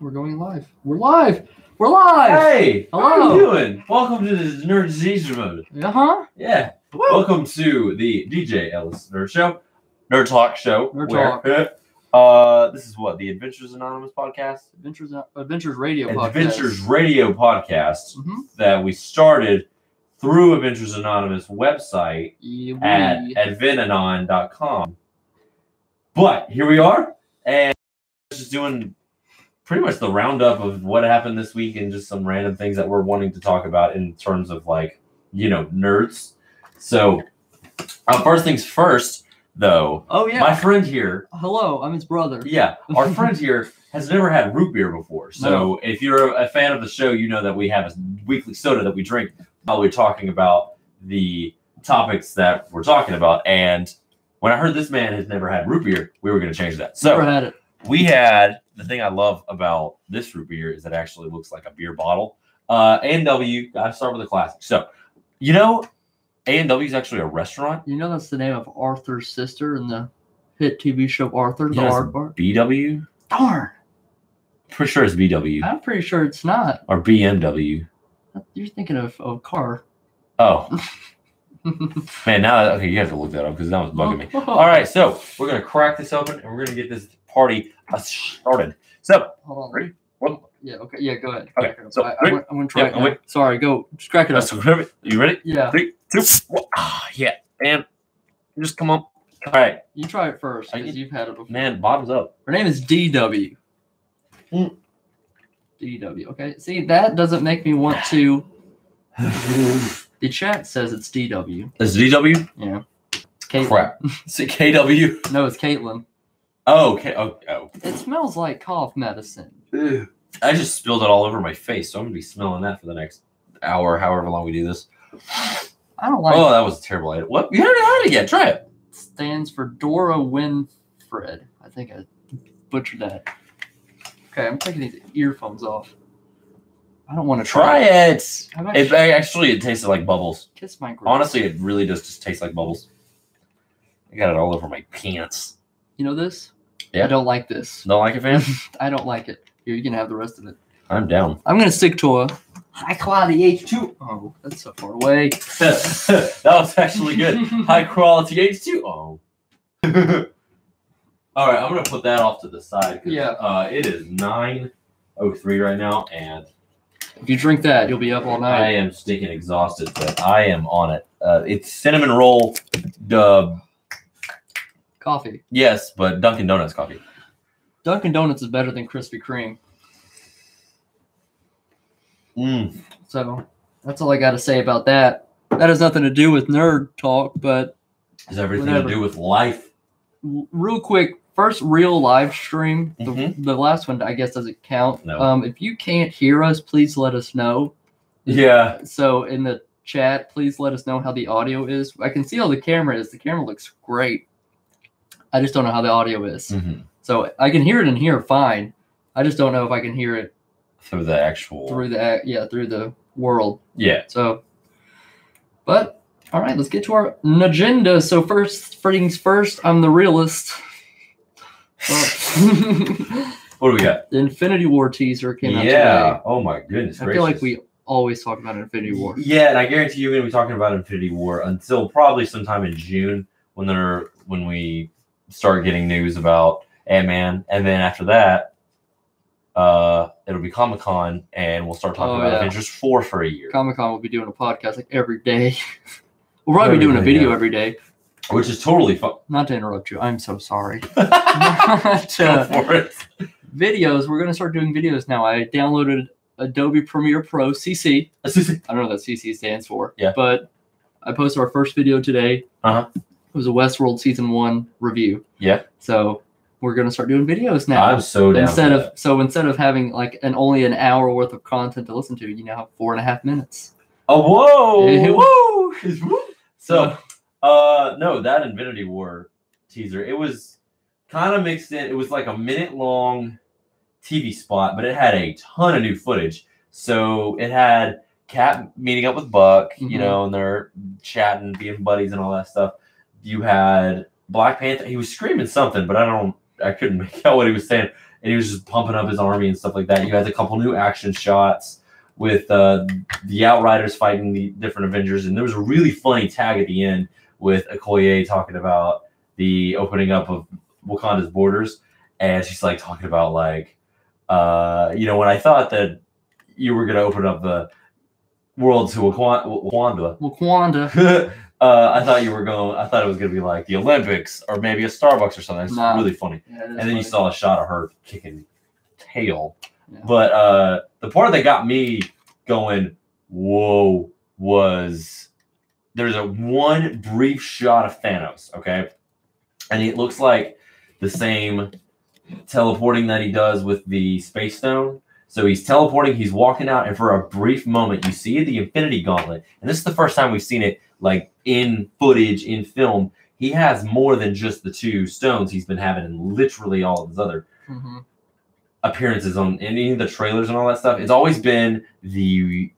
We're going live. We're live. We're live. Hey, hello. How are you doing? Welcome to this Nerd Disease mode. Yeah. Woo. Welcome to the DJ Ellis Nerd Show, Nerd Talk Show. Talk. This is what the Adventures Anonymous podcast. Adventures Radio podcast. Adventures Radio podcast Mm-hmm. that we started through Adventures Anonymous website at adventanon.com. But here we are, and just doing pretty much the roundup of what happened this week and just some random things that we're wanting to talk about in terms of, like, you know, nerds. So, first things first, though. Oh, yeah. My friend here. Hello, I'm his brother. Yeah. Our friend here has never had root beer before. So, if you're a fan of the show, you know that we have a weekly soda that we drink while we're talking about the topics that we're talking about. And when I heard this man has never had root beer, we were going to change that. So, Never had it. we had, the thing I love about this root beer is it actually looks like a beer bottle. A&W, gotta start with the classic. So, you know, A&W is actually a restaurant. You know that's the name of Arthur's sister in the hit TV show Arthur, the Art Bar? BW? Darn. Pretty sure it's BW. I'm pretty sure it's not. Or BMW. You're thinking of a car. Oh. Man, now, okay, you have to look that up because that was bugging me. All right, so we're going to crack this open and we're going to get this party started. So, Hold on. ready? One. Yeah, okay. Yeah, go ahead. Okay, so, I'm going to try it now. wait. Sorry, go. Just crack it up. You ready? Yeah. 3, 2, 1. Yeah. And just come on. All right. You try it first because you've had it before. Man, bottoms up. Her name is DW. DW. Okay. See, that doesn't make me want to. The chat says it's DW. Is it DW? Yeah. It's Caitlin. Crap. Is it KW? No, it's Caitlin. Oh, okay. Oh. It smells like cough medicine. Ew. I just spilled it all over my face, so I'm going to be smelling that for the next hour, however long we do this. I don't like that was a terrible idea. What? You haven't had it yet. Try it. It stands for Dora Winfred. I think I butchered that. Okay, I'm taking these earphones off. I don't want to try it. It tasted like bubbles. Kiss my grip. Honestly, it really does just taste like bubbles. I got it all over my pants. You know this? Yeah. I don't like this. Don't like it, fam? I don't like it. Here, you can have the rest of it. I'm down. I'm going to stick to a high quality H2. Oh, that's so far away. That was actually good. High quality H2. Oh. All right, I'm going to put that off to the side. Yeah. It is 9:03 right now, and if you drink that, you'll be up all night. I am stinking exhausted, but I am on it. It's cinnamon roll coffee. Yes, but Dunkin' Donuts coffee. Dunkin' Donuts is better than Krispy Kreme. So that's all I got to say about that. That has nothing to do with nerd talk, but has everything whatever. To do with life. Real quick, first real live stream. The last one, I guess, doesn't count. No. If you can't hear us, please let us know. Yeah. So in the chat, please let us know how the audio is. I can see how the camera is. The camera looks great. I just don't know how the audio is. So I can hear it in here fine. I just don't know if I can hear it through the actual through the world. Yeah. So, but all right, let's get to our agenda. So first things first, I'm the realist. What do we got? The Infinity War teaser came out today. Yeah. Oh my goodness gracious. I feel like we always talk about Infinity War. Yeah, and I guarantee you're going to be talking about Infinity War until probably sometime in June when we start getting news about Ant-Man, and then after that, it'll be Comic-Con, and we'll start talking about Avengers 4 for a year. Comic-Con will be doing a podcast like every day. We'll probably be doing a video every day. Which is totally fun. Not to interrupt you. I'm so sorry. Go for it. Videos. We're going to start doing videos now. I downloaded Adobe Premiere Pro CC. I don't know what that CC stands for. Yeah. But I posted our first video today. Uh-huh. It was a Westworld Season 1 review. Yeah. So we're going to start doing videos now. I'm so down instead of having like only an hour worth of content to listen to, you now have 4.5 minutes. Oh, whoa. Woo. So, no, that Infinity War teaser, it was kind of mixed in. It was like a minute-long TV spot, but it had a ton of new footage. So it had Cap meeting up with Buck, you know, and they're chatting, being buddies and all that stuff. You had Black Panther. He was screaming something, but I couldn't make out what he was saying. and he was just pumping up his army and stuff like that. You had a couple new action shots with the Outriders fighting the different Avengers, and there was a really funny tag at the end with Okoye talking about the opening up of Wakanda's borders, and she's like talking about like, when I thought that you were going to open up the world to Wakanda. I thought it was going to be like the Olympics or maybe a Starbucks or something. It's really funny. Yeah, and then funny. You saw a shot of her kicking tail. Yeah. But the part that got me going, whoa, was there's one brief shot of Thanos, okay? And it looks like the same teleporting that he does with the Space Stone. So he's teleporting, he's walking out, and for a brief moment, you see the Infinity Gauntlet. And this is the first time we've seen it like in footage, in film. He has more than just the 2 stones he's been having in literally all of his other appearances on any of the trailers and all that stuff. It's always been the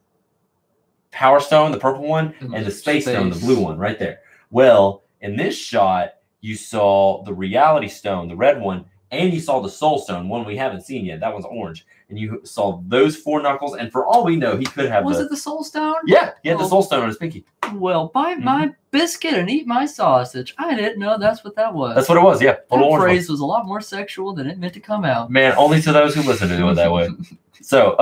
Power Stone, the purple one, and the Space Stone, the blue one, right there. Well, in this shot, you saw the Reality Stone, the red one, and you saw the Soul Stone, one we haven't seen yet. That one's orange. And you saw those 4 knuckles, and for all we know, he could have. Was it the Soul Stone? Yeah, he had the Soul Stone on his pinky. Well, bite my biscuit and eat my sausage. I didn't know that's what that was. That's what it was, yeah. That phrase was a lot more sexual than it meant to come out. Man, only to those who listen to do it that way. So,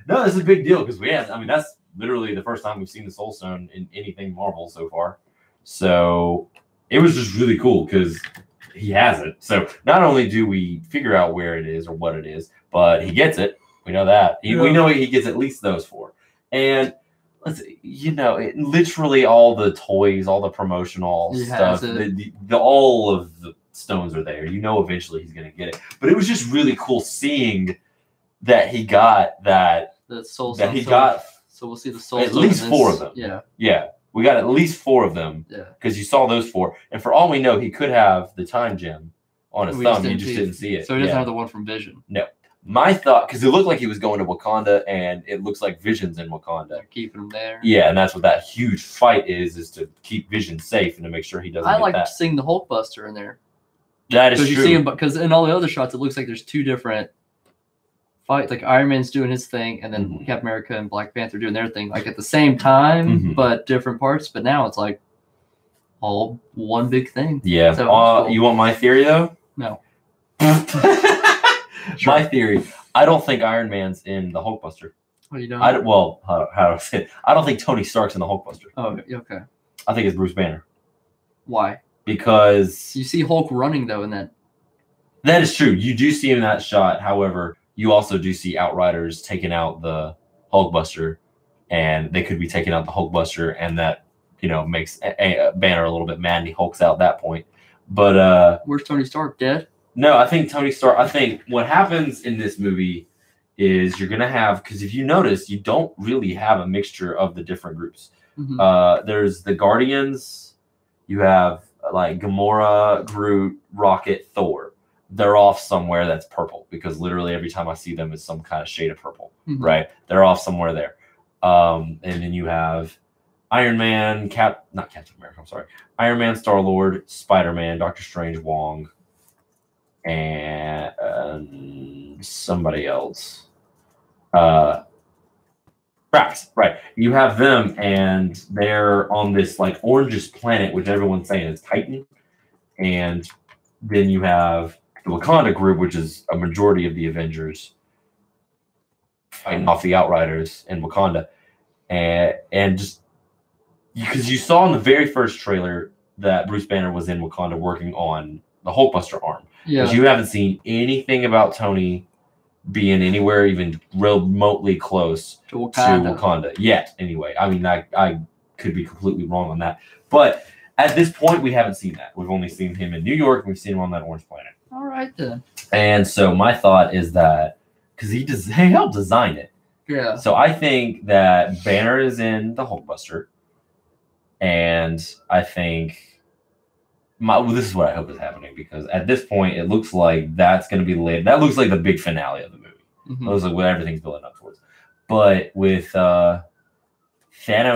no, this is a big deal because that's literally the first time we've seen the Soul Stone in anything Marvel so far. So, it was just really cool because he has it. So, not only do we figure out where it is or what it is, but he gets it. We know that. We know he gets at least those 4. And literally all the toys, all the promotional stuff, all of the stones are there. Eventually he's going to get it. But it was just really cool seeing that he got that. The Soul Stone. That he got. So we'll see the Soul Stone. At least 4 of them. Yeah. Yeah. We got at least 4 of them. Yeah. Because you saw those 4. And for all we know, he could have the time gem on his thumb. You just didn't see it. So he doesn't have the one from Vision. No. My thought, because it looked like he was going to Wakanda, and it looks like Vision's in Wakanda. Keeping him there. Yeah, and that's what that huge fight is to keep Vision safe and to make sure he doesn't get that. Seeing the Hulkbuster in there. That is true. You see him, because in all the other shots, it looks like there's 2 different fights. Like Iron Man's doing his thing, and then Captain America and Black Panther doing their thing, like at the same time, but different parts. But now it's like all one big thing. Yeah. So cool. You want my theory, though? No. Sure. My theory, I don't think Iron Man's in the Hulkbuster. What are you doing? How do I say it? I don't think Tony Stark's in the Hulkbuster. Oh, okay. I think it's Bruce Banner. Why? Because you see Hulk running, though, in that. That is true. You do see him in that shot. However, you also do see Outriders taking out the Hulkbuster, and they could be taking out the Hulkbuster, and that makes a Banner a little bit mad, and he hulks out at that point. But where's Tony Stark? Dead? No, I think Tony Stark. I think what happens in this movie is you're gonna have, because if you notice, you don't really have a mixture of the different groups. There's the Guardians. You have like Gamora, Groot, Rocket, Thor. They're off somewhere that's purple because literally every time I see them, it's some kind of shade of purple, right? They're off somewhere there. And then you have Iron Man, not Captain America. I'm sorry, Iron Man, Star-Lord, Spider-Man, Doctor Strange, Wong. And somebody else. Drax, right. You have them, and they're on this like orangish planet, which everyone's saying is Titan. And then you have the Wakanda group, which is a majority of the Avengers, fighting off the Outriders in Wakanda. And just because you saw in the very first trailer that Bruce Banner was in Wakanda working on the Hulkbuster arm. Yeah. But you haven't seen anything about Tony being anywhere even remotely close to Wakanda yet. Anyway, I mean, I could be completely wrong on that. But at this point, we haven't seen that. We've only seen him in New York. We've seen him on that orange planet. All right, then. And so my thought is that, because he helped design it. Yeah. So I think that Banner is in the Hulkbuster. And I think... this is what I hope is happening, because at this point it looks like that's going to be laid. That looks like the big finale of the movie. That looks like what everything's building up towards. But with Thanos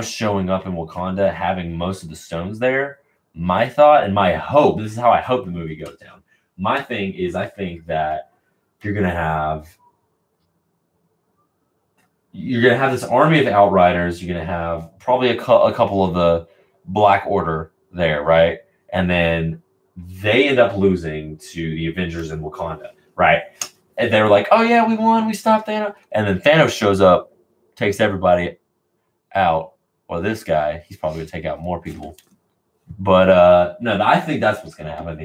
showing up in Wakanda, having most of the stones there, my thought and my hope, this is how I hope the movie goes down. My thing is, I think that you're gonna have this army of Outriders. You're gonna have probably a couple of the Black Order there, right? And then they end up losing to the Avengers in Wakanda, right? And they were like, "Oh yeah, we won. We stopped Thanos." And then Thanos shows up, takes everybody out. Or this guy, he's probably gonna take out more people. But no, I think that's what's gonna happen.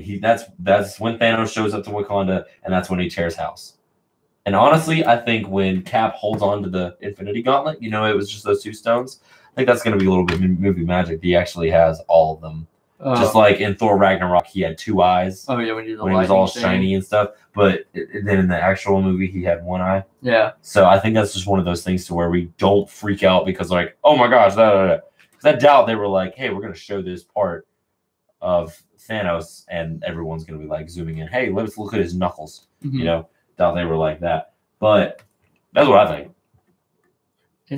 That's when Thanos shows up to Wakanda, and that's when he tears house. And honestly, I think when Cap holds on to the Infinity Gauntlet, it was just those 2 stones. I think that's gonna be a little bit movie magic. He actually has all of them. Just like in Thor Ragnarok, he had 2 eyes. Oh yeah, when he was all shiny and stuff. But then in the actual movie, he had 1 eye. Yeah. So I think that's just one of those things to where we don't freak out because like, oh my gosh, because I doubt they were like, hey, we're gonna show this part of Thanos and everyone's gonna be like zooming in. Hey, let's look at his knuckles. Mm-hmm. Doubt they were like that. But that's what I think.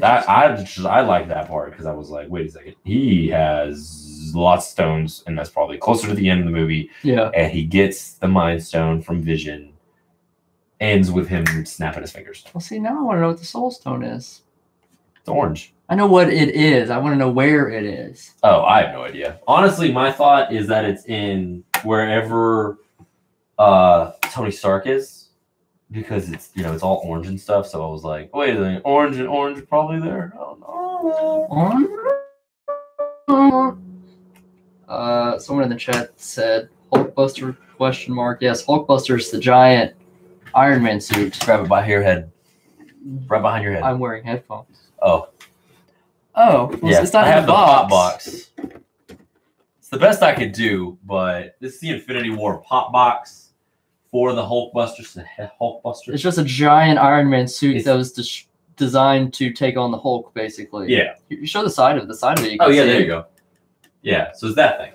I like that part because I was like, wait a second, he has lots of stones, and that's probably closer to the end of the movie. Yeah. And he gets the Mind Stone from Vision. Ends with him snapping his fingers. Well, see, now I want to know what the Soul Stone is. It's orange. I know what it is. I want to know where it is. Oh, I have no idea. Honestly, my thought is that it's in wherever Tony Stark is, because it's it's all orange and stuff. So I was like, wait a minute, orange and orange probably there. Oh no. Orange. Someone in the chat said Hulkbuster ? Yes, Hulkbuster is the giant Iron Man suit. Just grab it by your head. Right behind your head. I'm wearing headphones. Oh. Well, yeah. It's not I have the pop box. It's the best I could do, but this is the Infinity War pop box for the Hulkbuster. It's just a giant Iron Man suit that was designed to take on the Hulk, basically. Yeah. You show the side of it. The side of it. You can oh yeah, see there you go. Yeah, so it's that thing.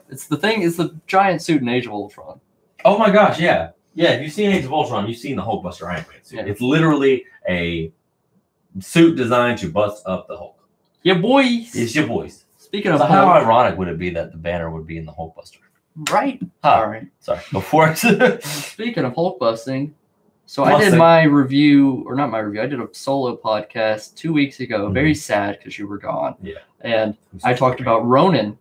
It's the giant suit in Age of Ultron. Oh my gosh, yeah. Yeah, if you've seen Age of Ultron, you've seen the Hulkbuster Iron Man suit. Yeah. It's literally a suit designed to bust up the Hulk. Yeah, boys. It's your boys. Speaking of Hulk, how ironic would it be that the banner would be in the Hulkbuster? Right. All right. Sorry. Before Speaking of Hulk busting, so I did my review, or not my review, I did a solo podcast 2 weeks ago. Mm-hmm. Very sad because you were gone. Yeah. And I talked about Ronan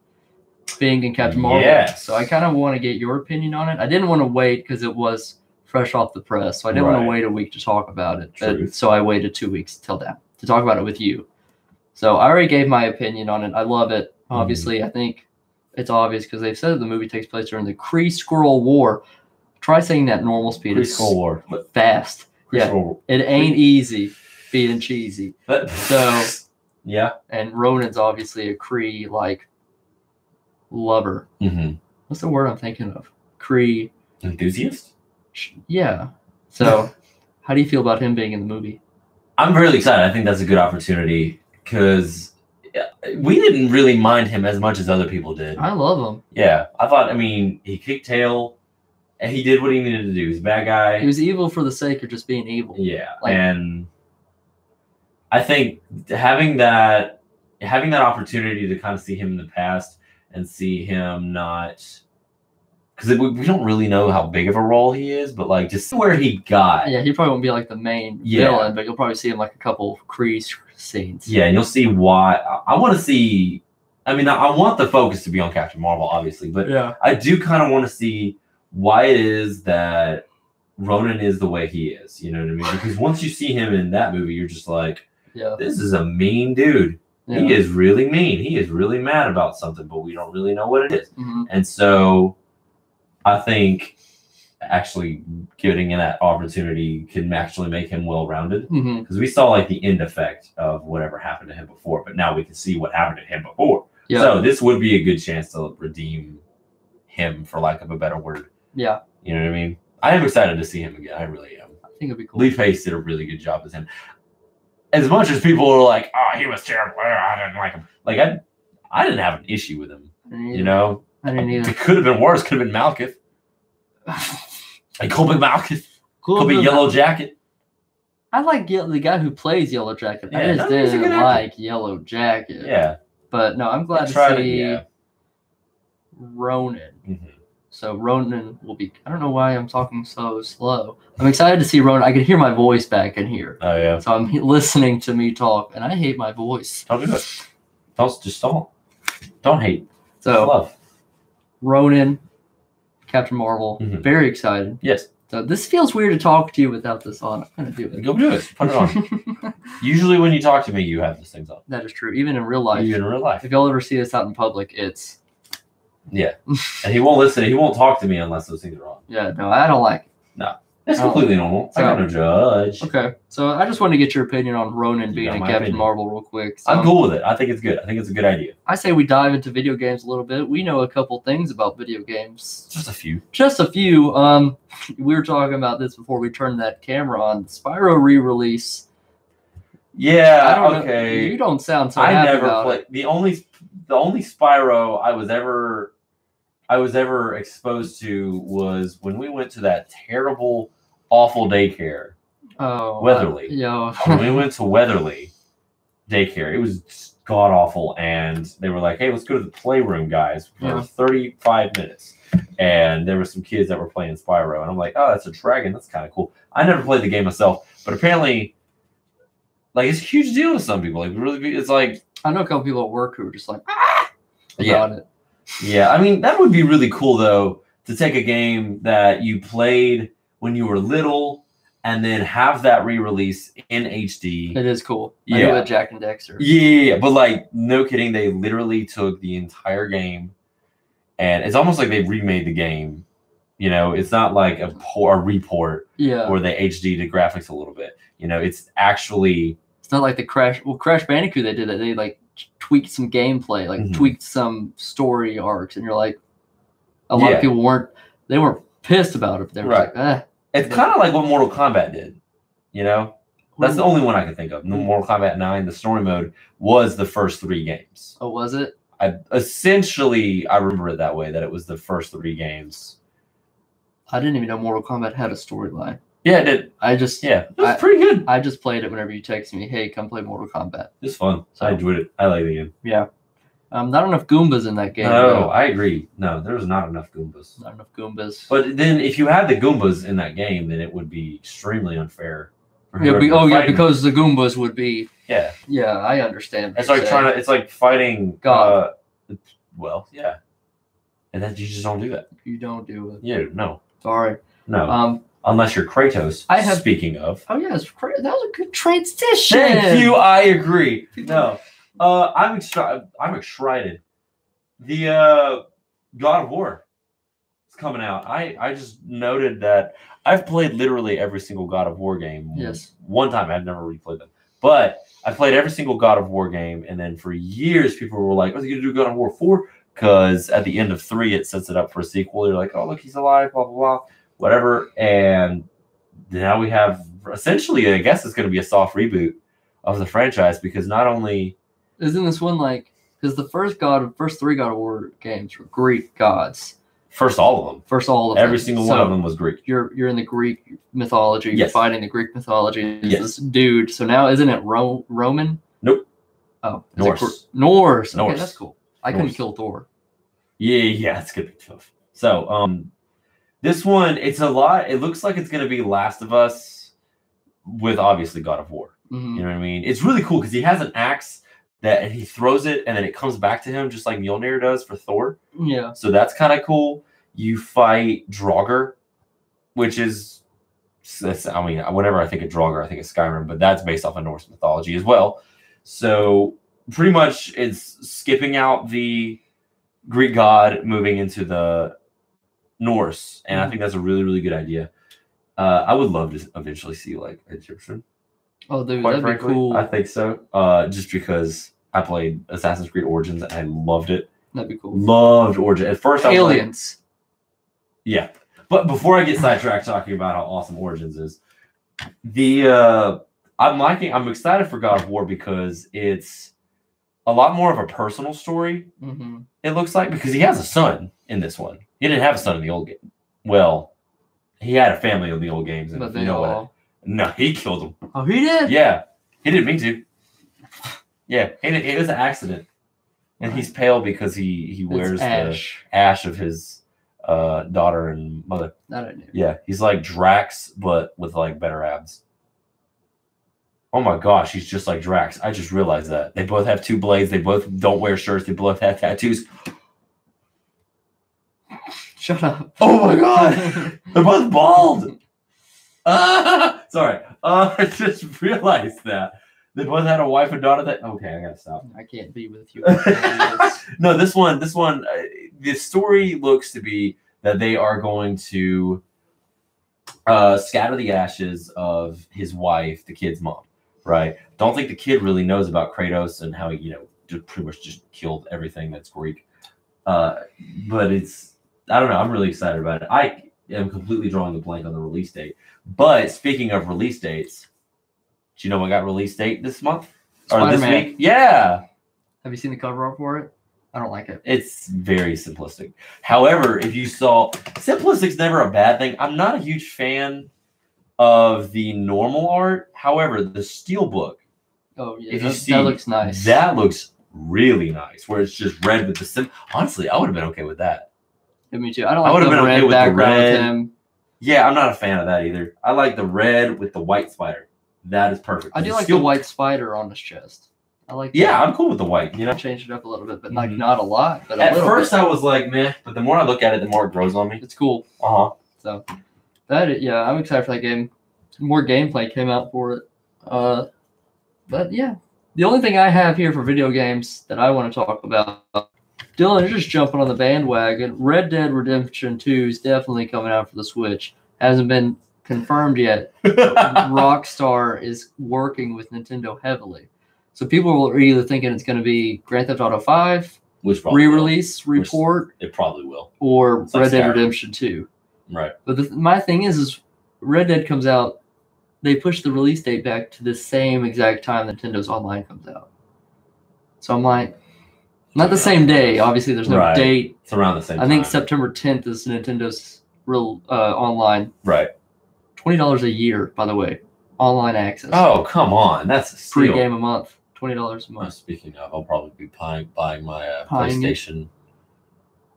being in Captain Marvel. Yes. So I kind of want to get your opinion on it. I didn't want to wait because it was fresh off the press. So I didn't want to wait a week to talk about it. So I waited 2 weeks till now to talk about it with you. So I already gave my opinion on it. I love it. Obviously, I think it's obvious because they've said the movie takes place during the Kree-Skrull War. Try saying that normal speed. Kree-Skrull War. But fast. Yeah. It ain't easy being cheesy. So, yeah. And Ronan's obviously a Kree, lover. Mm-hmm. What's the word I'm thinking of? Kree. Enthusiast? Yeah. So, how do you feel about him being in the movie? I'm really excited. I think that's a good opportunity because we didn't really mind him as much as other people did. I love him. Yeah. he kicked tail and he did what he needed to do. He's a bad guy. He was evil for the sake of just being evil. Yeah. And I think having that opportunity to kind of see him in the past and see him not, because we don't really know how big of a role he is, but just where he got. Yeah, he probably won't be the main villain, but you'll probably see him a couple Kree scenes. Yeah, and you'll see why. I want to see. I mean, I want the focus to be on Captain Marvel, obviously, but yeah. I do kind of want to see why it is that Ronan is the way he is. You know what I mean? Because once you see him in that movie, you're just like, yeah, this is a mean dude. Yeah. He is really mean. He is really mad about something, but we don't really know what it is. Mm-hmm. And so I think actually getting in that opportunity can actually make him well-rounded, because we saw the end effect of whatever happened to him before, but now we can see what happened to him before. Yeah. So this would be a good chance to redeem him, for lack of a better word. Yeah. You know what I mean? I am excited to see him again. I really am. I think it'd be cool. Lee Pace did a really good job as him. As much as people were like, "Oh, he was terrible. I didn't like him." I didn't have an issue with him. You know, I didn't either. It could have been worse. Could have been Malekith. Could be Malekith. Could be Yellow Jacket. I like the guy who plays Yellow Jacket. Yeah, I just didn't like Yellow Jacket. Yeah. But no, I'm glad to see Ronan. Mm-hmm. So Ronan will be. I don't know why I'm talking so slow. I'm excited to see Ronan. I can hear my voice back in here. Oh yeah. So I'm listening to me talk, and I hate my voice. Don't do it. Don't hate. So Love. Ronan, Captain Marvel, very excited. Yes. So this feels weird to talk to you without this on. I'm gonna do it. Go do it. Put it on. Usually when you talk to me, you have these things on. That is true. Even in real life. Even in real life. If y'all ever see us out in public, it's. Yeah. And he won't listen. He won't talk to me unless those things are on. Yeah. No, I don't like it. No. It's completely normal. I got no judge. Okay. So I just wanted to get your opinion on Ronan being a Captain Marvel real quick. So, I'm cool with it. I think it's good. I think it's a good idea. I say we dive into video games a little bit. We know a couple things about video games. Just a few. Just a few. We were talking about this before we turned that camera on. Spyro re-release. Yeah, okay. You don't sound so happy about it. The only Spyro I was ever exposed to was when we went to that terrible, awful daycare. Oh, Weatherly. When we went to Weatherly daycare, it was god awful, and they were like, "Hey, let's go to the playroom, guys, for 35 minutes." And there were some kids that were playing Spyro, and I'm like, "Oh, that's a dragon. That's kind of cool." I never played the game myself, but apparently, like, it's a huge deal to some people. Like, really, it's like I know a couple people at work who are just like, about it. Yeah, I mean, that would be really cool, though, to take a game that you played when you were little and then have that re-release in HD. It is cool. I do with Jack and Dexter. Yeah, but, like, no kidding, they literally took the entire game, and it's almost like they remade the game. You know, it's not like a report where they HD the graphics a little bit. You know, it's actually... It's not like the Crash Bandicoot, they did that. They, like, tweaked some gameplay, like tweaked some story arcs, and you're like, a lot of people weren't pissed about it. But they were like, It's kind of like what Mortal Kombat did, you know? That's the only one I can think of. Mortal Kombat 9, the story mode, was the first 3 games. Oh, was it? I remember it that way, that it was the first 3 games. I didn't even know Mortal Kombat had a storyline. Yeah, it did. It was pretty good. I just played it whenever you texted me, "Hey, come play Mortal Kombat." It's fun. So, I enjoyed it. I like the game. Yeah. Not enough Goombas in that game. No, I agree. No, there was not enough Goombas. Not enough Goombas. But then if you had the Goombas in that game, then it would be extremely unfair. Because the Goombas would be. Yeah. Yeah, I understand. It's like it's like fighting God. Well, yeah. And then you just don't do that. You don't do it. Yeah, no. Sorry. No. Unless you're Kratos. Speaking of. Oh, yes. That was a good transition. Thank you. I agree. No. I'm excited. The God of War is coming out. I just noted that I've played literally every single God of War game. Yes. One time. I've never replayed them. But I played every single God of War game. And then for years, people were like, "Are you going to do God of War 4? Because at the end of 3, it sets it up for a sequel. You're like, "Oh, look, he's alive, blah, blah, blah." Whatever, and now we have essentially, I guess it's going to be a soft reboot of the franchise, because not only isn't this one like, because the first 3 God of War games were Greek gods. First, all of them. Every single one of them was Greek. You're in the Greek mythology. Yes. You're fighting the Greek mythology. This dude. So now, isn't it Roman? Nope. Oh, Norse. Okay, that's cool. I couldn't kill Thor. Yeah, it's gonna be tough. So, this one, it's a lot. It looks like it's going to be Last of Us with obviously God of War. Mm-hmm. You know what I mean? It's really cool because he has an axe that he throws it and then it comes back to him just like Mjolnir does for Thor. Yeah. So that's kind of cool. You fight Draugr, which is, whenever I think of Draugr, I think of Skyrim, but that's based off of Norse mythology as well. So pretty much it's skipping out the Greek god, moving into the Norse, and I think that's a really, really good idea. I would love to eventually see like Egyptian. Oh, dude, that'd be cool. I think so. Just because I played Assassin's Creed Origins and I loved it. That'd be cold. Loved Origins. At first, Aliens. Yeah, but before I get sidetracked talking about how awesome Origins is, I'm excited for God of War because it's a lot more of a personal story. Mm-hmm. It looks like, because he has a son in this one. He didn't have a son in the old game. Well, he had a family in the old games, and but you know what? No, he killed him. Oh, he did? Yeah, he didn't mean to. Yeah, it was an accident, and he's pale because he wears the ash of his daughter and mother. That I knew. Yeah, he's like Drax, but with like better abs. Oh my gosh, he's just like Drax. I just realized that. They both have 2 blades. They both don't wear shirts. They both have tattoos. Shut up. Oh my god, they're both bald. Sorry. I just realized that. They both had a wife and daughter that... Okay, I gotta stop. I can't be with you. No, this one, the story looks to be that they are going to scatter the ashes of his wife, the kid's mom, right? Don't think the kid really knows about Kratos and how he, just pretty much just killed everything that's Greek. But it's... I don't know. I'm really excited about it. I am completely drawing the blank on the release date. But speaking of release dates... Do you know what got release date this month? Or this week? Yeah. Have you seen the cover art for it? I don't like it. It's very simplistic. However, if you saw... Simplistic's never a bad thing. I'm not a huge fan of the normal art. However, the steelbook. Oh, yeah. That looks nice. That looks really nice. Where it's just red with the... Honestly, I would have been okay with that. Yeah, me too. I don't like the red background with him. Yeah, I'm not a fan of that either. I like the red with the white spider. That is perfect. I do like the white spider on his chest. I like that. Yeah, I'm cool with the white, Change it up a little bit, but like not a lot. But at first I was like, meh, but the more I look at it, the more it grows on me. It's cool. So I'm excited for that game. More gameplay came out for it. But yeah. The only thing I have here for video games that I want to talk about, Dylan is just jumping on the bandwagon. Red Dead Redemption 2 is definitely coming out for the Switch. Hasn't been confirmed yet. Rockstar is working with Nintendo heavily, so people are either thinking it's going to be Grand Theft Auto 5 re-release report. It probably will, or Red Dead Redemption 2. Right. But my thing is Red Dead comes out. They push the release date back to the same exact time Nintendo's Online comes out. So I'm like, not the same day. Obviously, there's no date. It's around the same time. I think September 10th is Nintendo's real Online. Right. $20 a year, by the way. Online access. Oh, come on. That's a steal. Free game a month. $20 a month. Speaking of, I'll probably be buying my PlayStation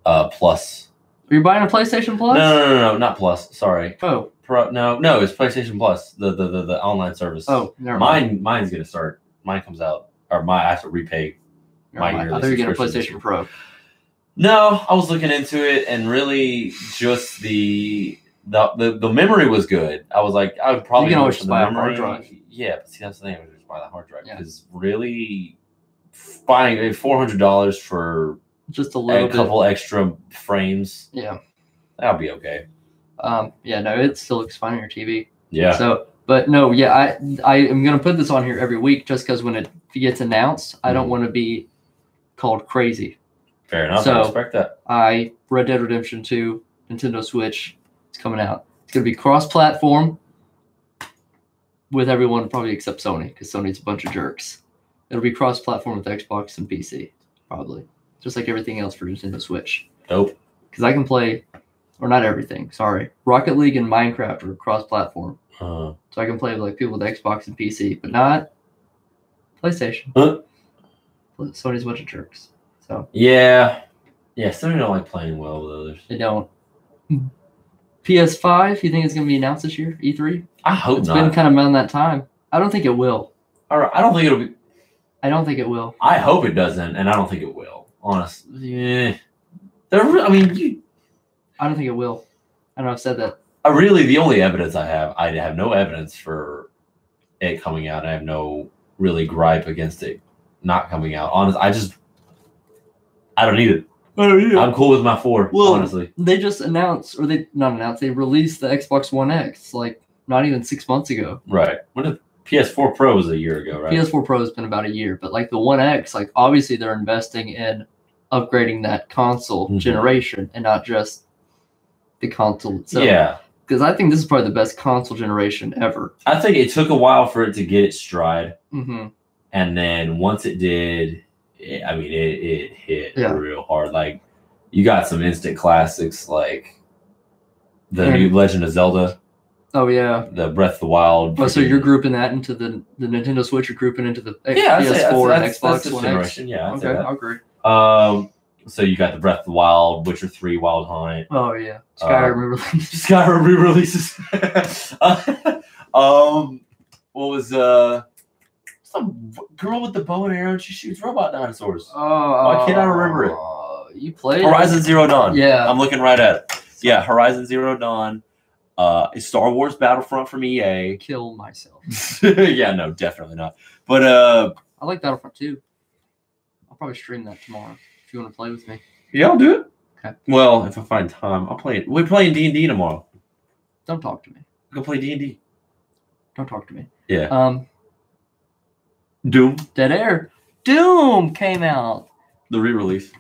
Plus. Are you buying a PlayStation Plus? No, not Plus. Sorry. Oh. No, it's PlayStation Plus, the online service. Oh, never mind. Mine's going to start. Mine comes out, or I have to repay my yearly I thought you were getting a PlayStation Pro. No, I was looking into it, and really just the memory was good. I was like, I would probably... You can always just buy a hard drive. Yeah, but see, that's the thing. I would just buy the hard drive. Because really, buying $400 for just a little couple extra frames, yeah, that'll be okay. No, it still looks fine on your TV. Yeah. So, but no, yeah, I am going to put this on here every week just because when it gets announced, I don't want to be called crazy. Fair enough. So, I respect that. Red Dead Redemption 2, Nintendo Switch, it's coming out. It's going to be cross-platform with everyone probably except Sony, because Sony's a bunch of jerks. It'll be cross-platform with Xbox and PC, probably. Just like everything else for Nintendo Switch. Dope. Because I can play, or not everything, sorry. Rocket League and Minecraft are cross-platform. So I can play with like people with Xbox and PC, but not PlayStation. Sony's a bunch of jerks. So yeah, Sony don't like playing well with others. They don't. PS5, you think it's going to be announced this year? E3? I hope it's not. It's been kind of around that time. I don't think it will. All right, I don't think it'll be. I don't think it will. I hope it doesn't, and I don't think it will. Honestly, yeah. I don't think it will. I know I've said that. Really, the only evidence I have no evidence for it coming out. I have no really gripe against it not coming out. Honestly, I don't need it. I'm cool with my 4, honestly. They just announced, or they released the Xbox One X like not even 6 months ago. Right. When did PS4 Pro was a year ago, right? PS4 Pro has been about a year, but like the One X, like obviously they're investing in upgrading that console generation and not just the console itself. Yeah. Because I think this is probably the best console generation ever. I think it took a while for it to get its stride. Mm-hmm. And then once it did, it hit real hard. Like, you got some instant classics like the new Legend of Zelda. Oh, yeah. The Breath of the Wild. Oh, so you're grouping that into the Nintendo Switch, you're grouping into the PS4 and Xbox One X? Yeah, okay, I agree. So you got the Breath of the Wild, Witcher 3, Wild Hunt. Oh yeah, Skyrim re-releases. Skyrim re-releases. What was some girl with the bow and arrow? She shoots robot dinosaurs. Why can't I remember it? You played Horizon Zero Dawn. Yeah, I'm looking right at it. Yeah, Horizon Zero Dawn. Star Wars Battlefront from EA. Kill myself. Yeah, no, definitely not. But I like Battlefront 2. I'll probably stream that tomorrow if you want to play with me. Yeah, I'll do it. Okay. Well, if I find time, I'll play it. We're playing D&D tomorrow. Don't talk to me. Go play D&D. Don't talk to me. Yeah. Doom. Dead Air. Doom came out. The re-release.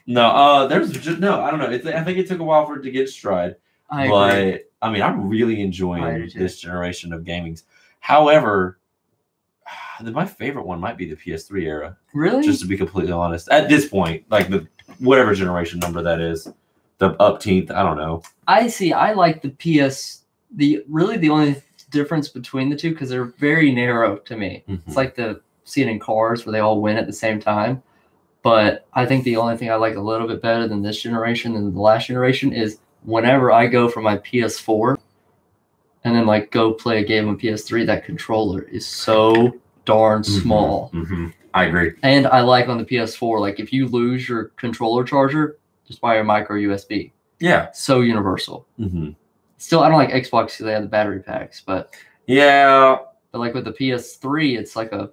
No, there's just no. I don't know. I think it took a while for it to get stride. I agree. I mean, I'm really enjoying this generation of gaming. However, my favorite one might be the PS3 era. Really? Just to be completely honest, at this point, like the whatever generation number that is, the upteenth. I don't know. I see. I like the PS. The only difference between the two, because they're very narrow to me. Mm-hmm. It's like the scene in Cars where they all win at the same time. But I think the only thing I like a little bit better than this generation than the last generation is whenever I go from my PS4 and then like go play a game on PS3, that controller is so darn small. Mm-hmm. I agree. And I like on the PS4, like if you lose your controller charger, just buy a micro USB. Yeah. So universal. Mm-hmm. Still, I don't like Xbox because they have the battery packs, but yeah. But like with the PS3, it's like a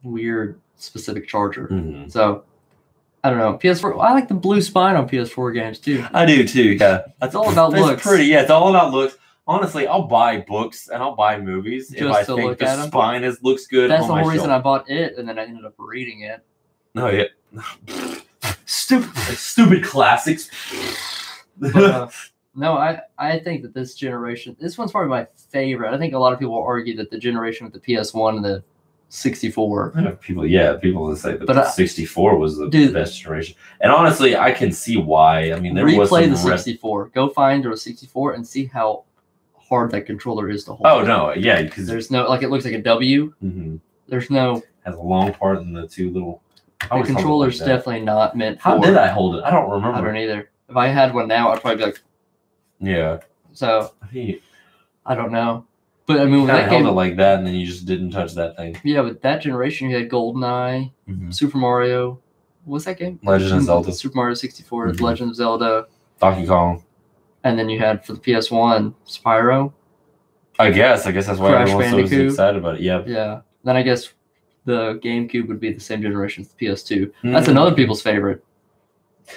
weird specific charger. Mm-hmm. So I don't know. PS4. I like the blue spine on PS4 games too. I do too. Yeah, it's all about looks. Pretty. Yeah, it's all about looks. Honestly, I'll buy books and I'll buy movies if I think the spine looks good. That's the whole reason I bought it, and then I ended up reading it. Oh yeah. Stupid classics. But, no, I think that this one's probably my favorite. I think a lot of people will argue that the generation with the PS1 and the 64. People will say that the 64 was the best generation. And honestly, I can see why. I mean, there was some replay the 64. Go find a 64 and see how hard that controller is to hold. Oh no, yeah, because there's no it looks like a W. Mm-hmm. There's no has a long part and the two little. The controller's definitely not meant for. How did I hold it? I don't remember. I don't either. If I had one now, I'd probably be like. Yeah. So. I don't know, but I mean, when that held it like that, and then you just didn't touch that thing. Yeah, but that generation, you had GoldenEye, Super Mario. What's that game? Legend of Zelda. Super Mario 64, Legend of Zelda. Donkey Kong. And then you had for the PS1, Spyro. I guess that's why everyone's so excited about it. Yeah. Yeah. Then I guess the GameCube would be the same generation as the PS2. That's another people's favorite.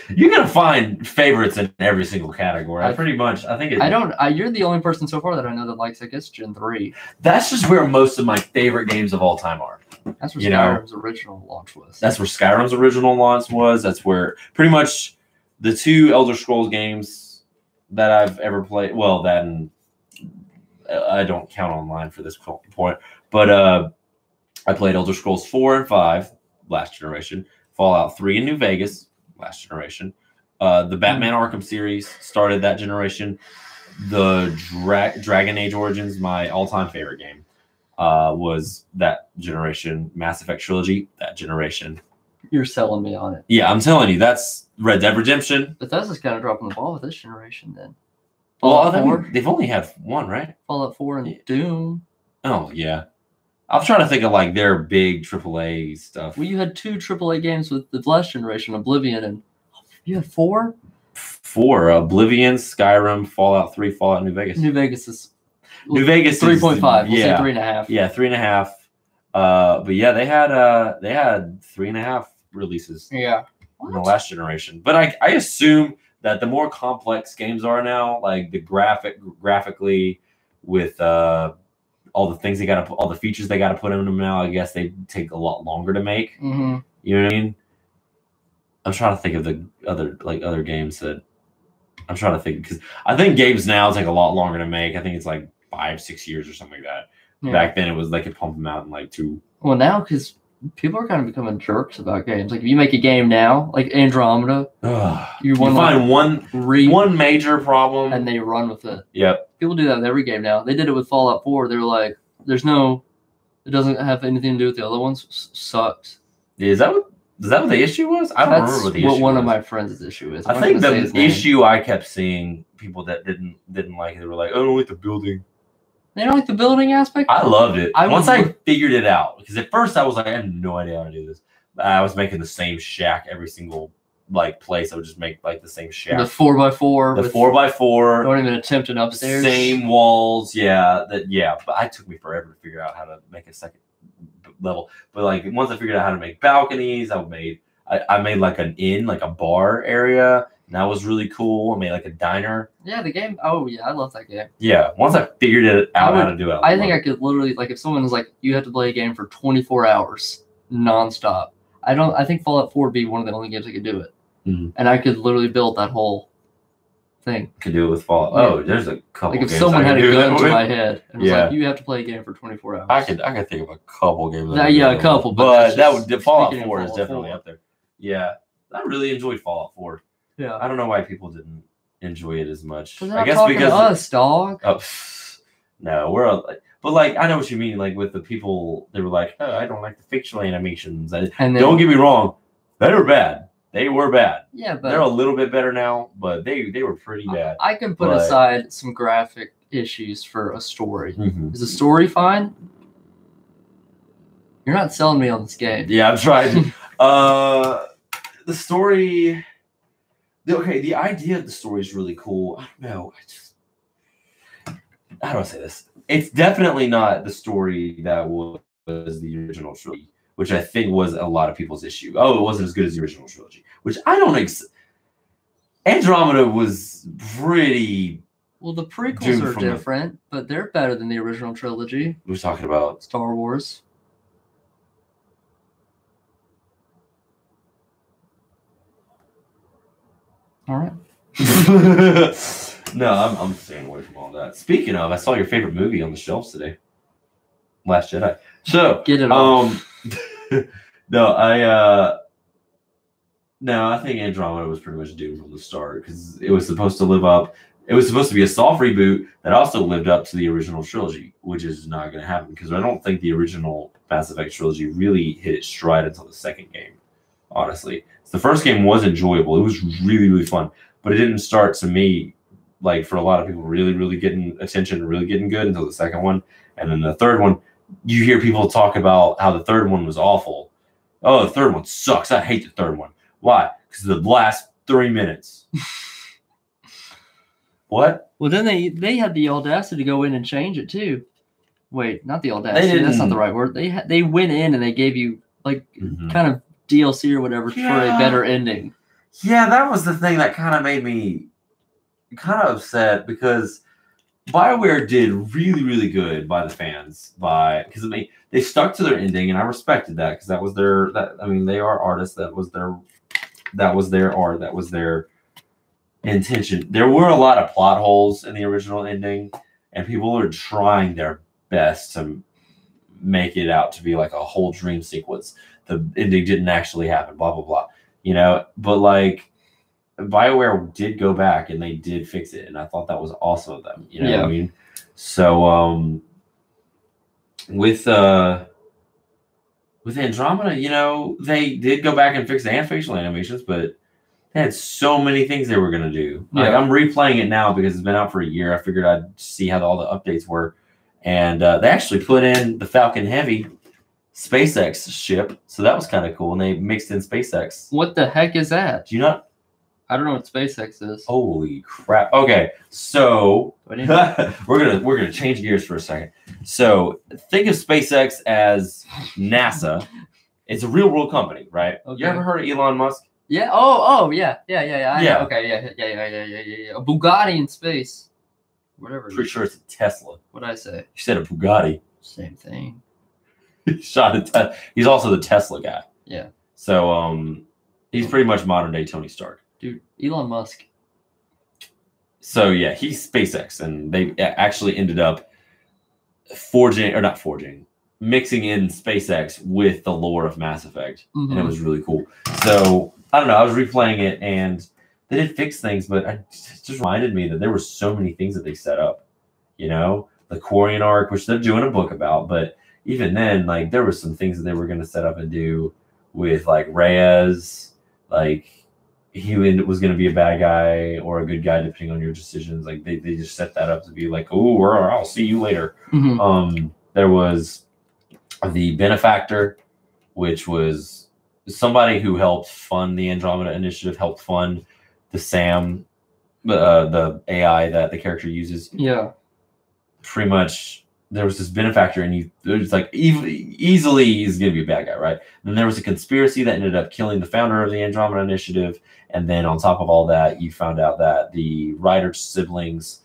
You're gonna find favorites in every single category. I think. You're the only person so far that I know that likes, I guess, Gen 3. That's just where most of my favorite games of all time are. That's where Skyrim's original launch was. That's where Skyrim's original launch was. That's where pretty much the two Elder Scrolls games that I've ever played. Well, that and I don't count online for this point, but I played Elder Scrolls 4 and 5 last generation, Fallout 3 in New Vegas last generation, the Batman Arkham series started that generation, the Dragon Age Origins, my all-time favorite game, was that generation, Mass Effect Trilogy, that generation. You're selling me on it. Yeah, I'm telling you, that's Red Dead Redemption. Bethesda's kind of dropping the ball with this generation then. Fallout 4? They've only had one, right? Fallout 4 and Doom. Oh, yeah. I'm trying to think of like their big AAA stuff. Well, you had 2 AAA games with the last generation, Oblivion, and you had 4? 4. Oblivion, Skyrim, Fallout 3, Fallout New Vegas. New Vegas is 3.5. We'll say 3.5. Yeah, 3.5. But yeah, they had 3.5 releases. Yeah. In the last generation. But I assume that the more complex games are now, like the graphically with all the things all the features they got to put in them now, I guess they take a lot longer to make. Mm-hmm. You know what I mean? I'm trying to think of the other games that I'm trying to think, because I think games now take a lot longer to make. I think it's like 5-6 years or something like that. Yeah. Back then it was they could pump them out in like 2. Well, now because people are kind of becoming jerks about games. Like if you make a game now, like Andromeda, you find one major problem and they run with it. Yep. People do that with every game now. They did it with Fallout 4. They were like, it doesn't have anything to do with the other ones. Sucks. Is that what Is that what the issue was? I don't remember what the issue was. One of my friends' issue is. I think the issue I kept seeing people that didn't like it. They were like, "I don't like the building." They don't like the building aspect? I loved it. Once I figured it out, because at first I was like, I have no idea how to do this. I was making the same shack every single place. I would just make like the same shack. The 4x4. The 4x4. Don't even attempt an upstairs. Same walls. Yeah. But it took me forever to figure out how to make a second level. But like once I figured out how to make balconies, I made like an inn, like a bar area. And that was really cool. I made like a diner. Yeah, the game. Oh, yeah, I love that game. Yeah, once I figured it out how to do it. I think I could literally, like, if someone was like, you have to play a game for 24 hours nonstop. I think Fallout 4 would be one of the only games that could do it. Mm-hmm. And I could literally build that whole thing. Could do it with Fallout. Yeah. Oh, there's a couple. Like if someone had a gun to my head and was like, you have to play a game for 24 hours. I could think of a couple games. Yeah, a couple. But Fallout 4 is definitely up there. Yeah, I really enjoyed Fallout 4. Yeah, I don't know why people didn't enjoy it as much. I guess because us, dog. No, but like I know what you mean. Like with the people, they were like, "Oh, I don't like the facial animations." And don't get me wrong, they were bad. They were bad. Yeah, but they're a little bit better now, but they were pretty bad. I can put aside some graphic issues for a story. Mm-hmm. Is the story fine? You're not selling me on this game. Yeah, I'm trying. The story. Okay, the idea of the story is really cool. I don't know. How do I say this? It's definitely not the story that was the original trilogy, which I think was a lot of people's issue. Oh, it wasn't as good as the original trilogy, which I don't. Andromeda was pretty. Well, the prequels are different, but they're better than the original trilogy. We're talking about Star Wars. All right. No, I'm staying away from all that. Speaking of, I saw your favorite movie on the shelves today, Last Jedi. So get it on. I think Andromeda was pretty much doomed from the start because it was supposed to live up. It was supposed to be a soft reboot that also lived up to the original trilogy, which is not going to happen because I don't think the original Mass Effect trilogy really hit its stride until the second game. Honestly, the first game was enjoyable. It was really, really fun, but it didn't start to me like for a lot of people really, really getting attention, really getting good until the second one. And then the third one, you hear people talk about how the third one was awful. Oh, the third one sucks. I hate the third one. Why? Because of the last 3 minutes. What? Well, then they had the audacity to go in and change it too. Wait, not the audacity. That's not the right word. They went in and they gave you like kind of DLC or whatever for a better ending. Yeah, that was the thing that kind of made me kind of upset because BioWare did really, really good by the fans because they stuck to their ending and I respected that because that was they are artists. That was their art. That was their intention. There were a lot of plot holes in the original ending and people are trying their best to make it out to be like a whole dream sequence. The ending didn't actually happen, blah, blah, blah, but like BioWare did go back and they did fix it. And I thought that was awesome of them, what I mean? So, with Andromeda, they did go back and fix the facial animations, but they had so many things they were going to do. Yeah. Like, I'm replaying it now because it's been out for a year. I figured I'd see how all the updates were. And they actually put in the Falcon Heavy SpaceX ship, so that was kind of cool, and they mixed in SpaceX. What the heck is that? Do you not? I don't know what SpaceX is. Holy crap! Okay, so we're gonna change gears for a second. So think of SpaceX as NASA. It's a real world company, right? Okay. You ever heard of Elon Musk? Yeah. Oh, yeah. Yeah. Okay. Yeah. A Bugatti in space. Whatever. Pretty sure it's a Tesla. What'd I say? You said a Bugatti. Same thing. He's also the Tesla guy. Yeah. So he's pretty much modern day Tony Stark. Dude, Elon Musk. So yeah, he's SpaceX, and they actually ended up mixing in SpaceX with the lore of Mass Effect, and it was really cool. So I don't know. I was replaying it, and they did fix things, but it just reminded me that there were so many things that they set up. The Quarian arc, which they're doing a book about, but even then, like there were some things that they were going to set up and do with like Reyes, like he was going to be a bad guy or a good guy depending on your decisions. Like they just set that up to be like, oh, I'll see you later. There was the benefactor, which was somebody who helped fund the Andromeda Initiative, helped fund the SAM, the AI that the character uses. Yeah. Pretty much, there was this benefactor, and it's like easily he's going to be a bad guy, right? Then there was a conspiracy that ended up killing the founder of the Andromeda Initiative, and then on top of all that, you found out that the writer's siblings'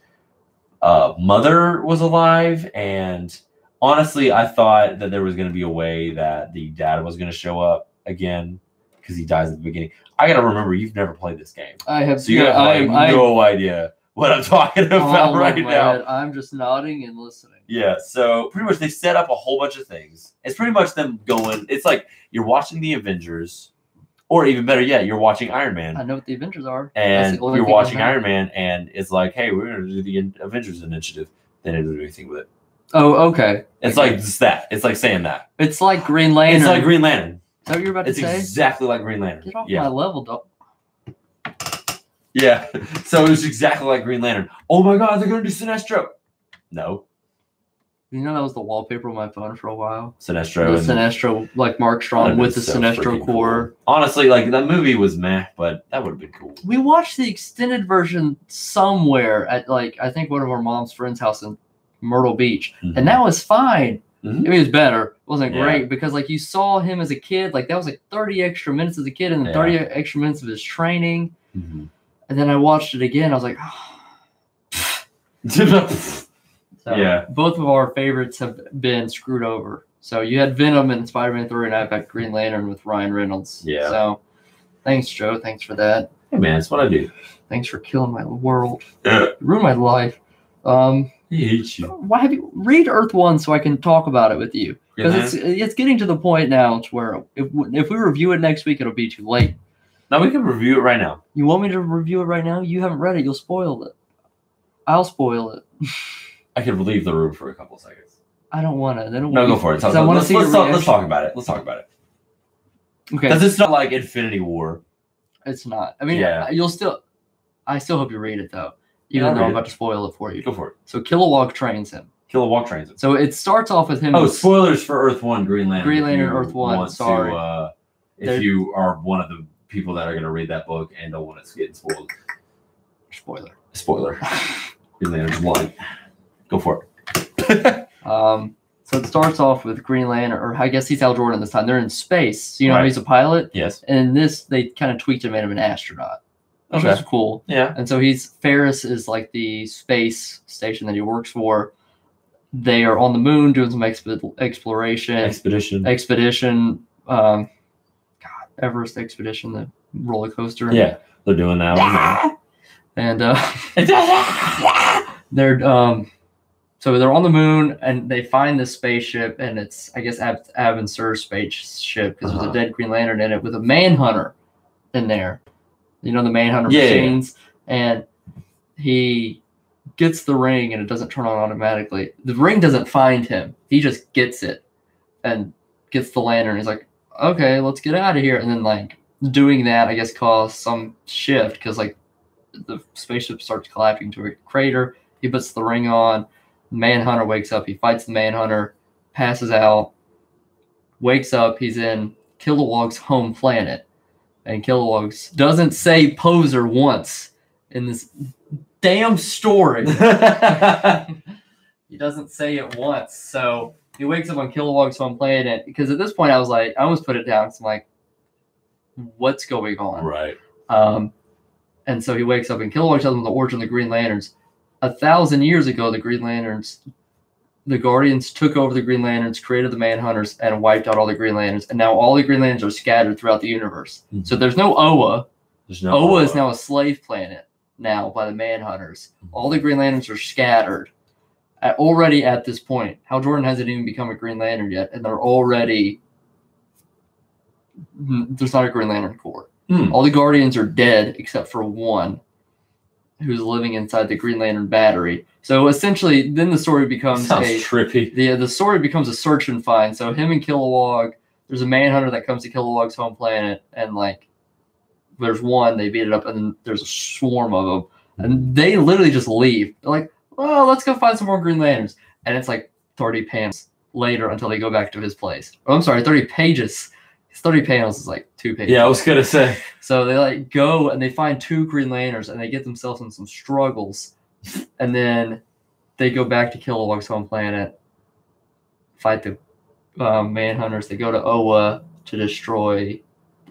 mother was alive, and honestly, I thought that there was going to be a way that the dad was going to show up again because he dies at the beginning. I got to remember, you've never played this game. I have. So you have no idea what I'm talking about right now. I'm just nodding and listening. Yeah, so pretty much they set up a whole bunch of things. It's pretty much them going, it's like you're watching the Avengers, or even better yet, you're watching Iron Man. I know what the Avengers are. And you're watching Iron Man, and it's like, hey, we're going to do the Avengers Initiative. They didn't do anything with it. Oh, okay. It's like just that. It's like saying that. It's like Green Lantern. It's like Green Lantern. Is that what you're about to say? It's exactly like Green Lantern. Get off my level, dog. Yeah. So it was exactly like Green Lantern. Oh my God, they're going to do Sinestro. No. You know that was the wallpaper on my phone for a while? Sinestro. The Sinestro, like Mark Strong with the Sinestro core. Cool. Honestly, like that movie was meh, but that would have been cool. We watched the extended version somewhere at like, I think one of our mom's friend's house in Myrtle Beach. And that was fine. I mean, it was better. It wasn't great because like you saw him as a kid, like that was like 30 extra minutes as a kid and then 30 extra minutes of his training. And then I watched it again. I was like, So both of our favorites have been screwed over. So you had Venom and Spider-Man 3, and I've got Green Lantern with Ryan Reynolds. Yeah. So thanks, Joe. Thanks for that. Hey, man, that's what I do. Thanks for killing my world. You ruined my life. He hates you. Why have you read Earth 1 so I can talk about it with you? Because it's getting to the point now to where if we review it next week, it'll be too late. No, we can review it right now. You want me to review it right now? You haven't read it. You'll spoil it. I'll spoil it. I could leave the room for a couple of seconds. I don't want to. No, go for it. Let's talk about it. Let's talk about it. Okay. Because it's not like Infinity War. It's not. I mean, I still hope you read it, though. Even though I'm about to spoil it for you. Go for it. So Kilowog trains him. So it starts off with him. Oh, spoilers for Earth 1, Green Lantern. Green Lantern, Earth 1. Sorry. If you are one of the people that are going to read that book and don't want it getting spoiled. Spoiler. Green Lantern 1. Go for it. So it starts off with Green Lantern, or I guess he's Hal Jordan this time. They're in space. You know, he's a pilot. Yes. And in this, they kind of tweaked him, made him an astronaut. Which was cool. Yeah. And so Ferris is like the space station that he works for. They are on the moon doing some exploration. Expedition. Everest Expedition, the roller coaster. Yeah, they're doing that. And so they're on the moon and they find this spaceship, and it's, I guess, Avon Sur's spaceship because there's a dead Green Lantern in it with a Manhunter in there. You know, the Manhunter machines. And he gets the ring and it doesn't turn on automatically. The ring doesn't find him. He just gets it and gets the lantern. He's like, okay, let's get out of here. And then, like, doing that, I guess, caused some shift because, like, the spaceship starts collapsing to a crater. He puts the ring on. Manhunter wakes up. He fights the Manhunter, passes out, wakes up. He's in Kilowog's home planet. And Kilowog doesn't say poser once in this damn story. He doesn't say it once. So he wakes up on Kilowog's home planet. Because at this point, I was like, I almost put it down. Because I'm like, what's going on? Right. And so he wakes up and Kilowog tells him the origin of the Green Lanterns. 1,000 years ago, the Green Lanterns, the Guardians took over the Green Lanterns, created the Manhunters, and wiped out all the Green Lanterns. And now all the Green Lanterns are scattered throughout the universe. Mm-hmm. So there's no Oa. Oa is now a slave planet now by the Manhunters. Mm-hmm. All the Green Lanterns are scattered. Already at this point, Hal Jordan hasn't even become a Green Lantern yet, and they're already... There's not a Green Lantern Corps. All the Guardians are dead except for one who's living inside the Green Lantern battery. So essentially, then the story becomes trippy. The story becomes a search and find. So him and Kilowog there's a manhunter that comes to Kilowog's home planet, and like there's one, they beat it up, and then there's a swarm of them, and they literally just leave. They're like, oh, let's go find some more Green Lanterns, and it's like 30 panels later until they go back to his place. Oh, I'm sorry, 30 pages. 30 panels is like 2 pages. Yeah, I was gonna say. So they like go and they find 2 Green Lanterns, and they get themselves in some struggles, and then they go back to Kilowog's home planet, fight the manhunters. They go to Oa to destroy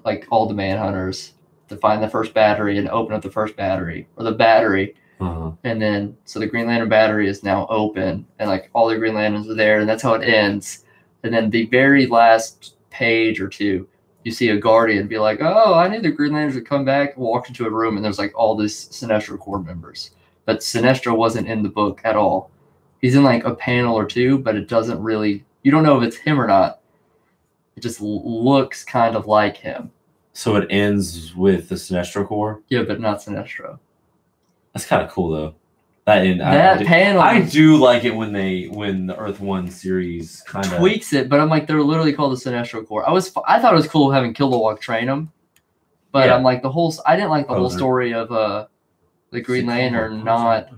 like all the manhunters, to find the first battery and open up the first battery, or the battery. And then so the Green Lantern battery is now open, and like all the Green Lanterns are there, and that's how it ends. And then the very last page or two, you see a Guardian be like, oh, I need the Green Lanterns to come back, walk into a room, and there's like all these Sinestro Corps members. But Sinestro wasn't in the book at all. He's in like a panel or two, but it doesn't really, you don't know if it's him or not. It just looks kind of like him. So it ends with the Sinestro Corps? Yeah, but not Sinestro. That's kind of cool, though. Panel, I do like it when the Earth One series kind of tweaks it, but I'm like, they're literally called the Sinestro Corps. I thought it was cool having Kilowog train them, but I'm like I didn't like the whole story of the Green Lantern not.